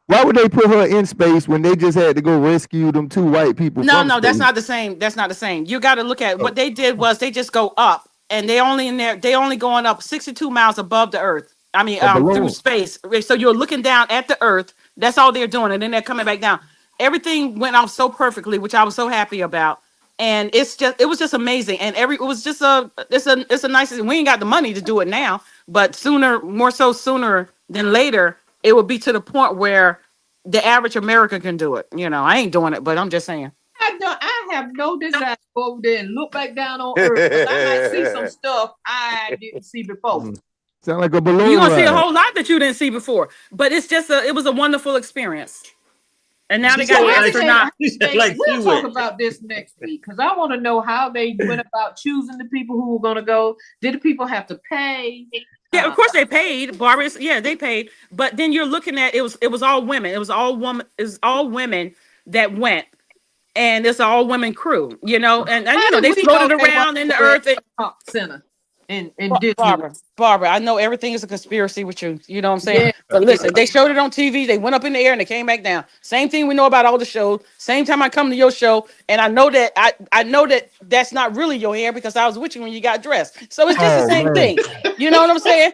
Why would they put her in space when they just had to go rescue them 2 white people No, from no, that's space? not the same. That's not the same. You got to look at Oh, what they did was they just go up and they only in there. They only going up 62 miles above the earth. I mean, a through balloon. space. So you're looking down at the earth. That's all they're doing, and then they're coming back down. Everything went off so perfectly, which I was so happy about. And it was just amazing. And it was just it's a nice. We ain't got the money to do it now, but more so sooner than later, it will be to the point where the average American can do it. I ain't doing it, but I'm just saying. I have no desire to go over there and look back down on Earth because I might see some stuff I didn't see before. Sound like a You're balloon gonna see a ride. whole lot that you didn't see before, but it was a wonderful experience. And now She they said got So how did like astronaut. she said like she we'll talk went. about this next week because I want to know how they went about choosing the people who were going to go. Did the people have to pay? Yeah, of course they paid. Barbara, yeah, they paid. But then you're looking at it was all women. It was all women that went, and it's an all women crew. And How did they we know floated they were around in the at earth. And, the center in Disney? Barbara, I know everything is a conspiracy with you. You know what I'm saying? Yeah, But yeah. listen, they showed it on TV. They went up in the air and they came back down. Same thing we know about all the shows. Same time I come to your show, and I know that I know that that's not really your hair because I was with you when you got dressed. So it's just the Oh same man. thing. You know what I'm saying?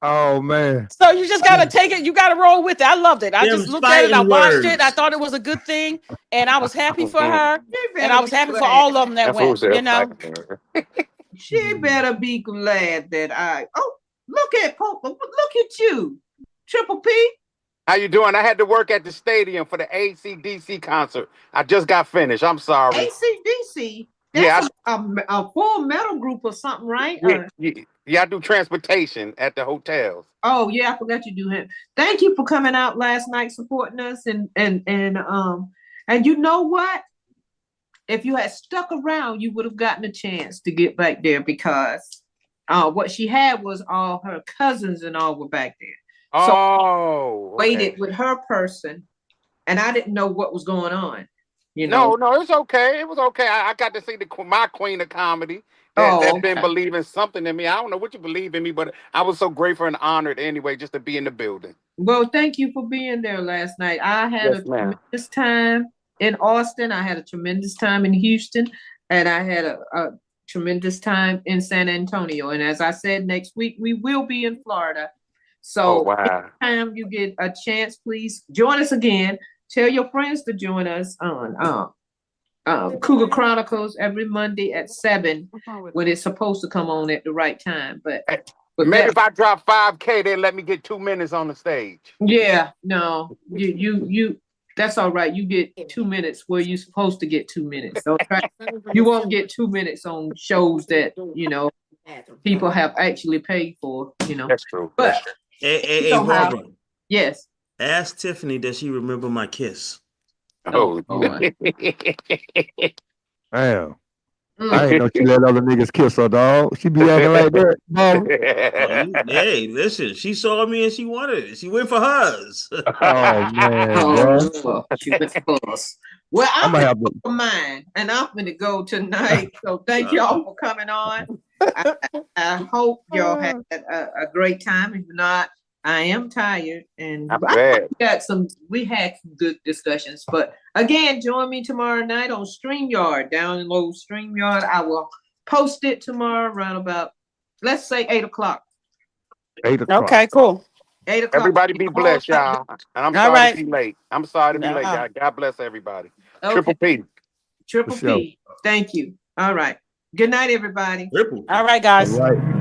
Oh man. So you just gotta take it. You gotta roll with it. I loved it. I Them just looked at it. I fighting watched it. I words. thought it was a good thing, and I was happy for her, She and I better was be happy for glad. all of them that went. She better be glad that I. Oh, look at you, Triple P. How you doing? I had to work at the stadium for the AC/DC concert. I just got finished. I'm sorry. AC/DC. Yeah, That's a full metal group or something, right? yeah, I do transportation at the hotels. Oh yeah, I forgot you do him. Thank you for coming out last night supporting us and you know what? If you had stuck around, you would have gotten a chance to get back there because what she had was all her cousins and all were back there. So waited with her person, and I didn't know what was going on. You know. No, it's okay. It was okay. I got to see my queen of comedy that been believing something in me. I don't know what you believe in me, but I was so grateful and honored anyway just to be in the building. Well, thank you for being there last night. I had a tremendous time in Austin. I had a tremendous time in Houston, and I had a tremendous time in San Antonio. And as I said, next week we will be in Florida. So anytime you get a chance, please join us again. Tell your friends to join us on Cougar Chronicles every Monday at 7 when it's supposed to come on at the right time. But maybe if I drop 5K, they let me get 2 minutes on the stage. Yeah, no, you that's all right. You get 2 minutes where you're supposed to get 2 minutes. So you won't get 2 minutes on shows that people have actually paid for. That's true. But hey, Barbara. Yes. Ask Tiffany, does she remember my kiss? Oh, damn. I ain't know she let other niggas kiss her, dog. She be acting like that, Barbara. Hey, listen, she saw me and she wanted it. She went for hers. Oh man, bro. She went for us. Well, I'm gonna have for mine, and I'm gonna go tonight. So thank y'all for coming on. I hope y'all had a great time. If not, I am tired, and we had some good discussions. But again, join me tomorrow night on StreamYard. Download StreamYard. I will post it tomorrow around about, let's say 8 o'clock. 8 o'clock. Okay, cool. 8 o'clock. Everybody be blessed, y'all. And I'm sorry to be late. I'm sorry to be late, y'all. God bless everybody. Okay. Triple P. Thank you. All right. Good night, everybody. All right, guys. All right.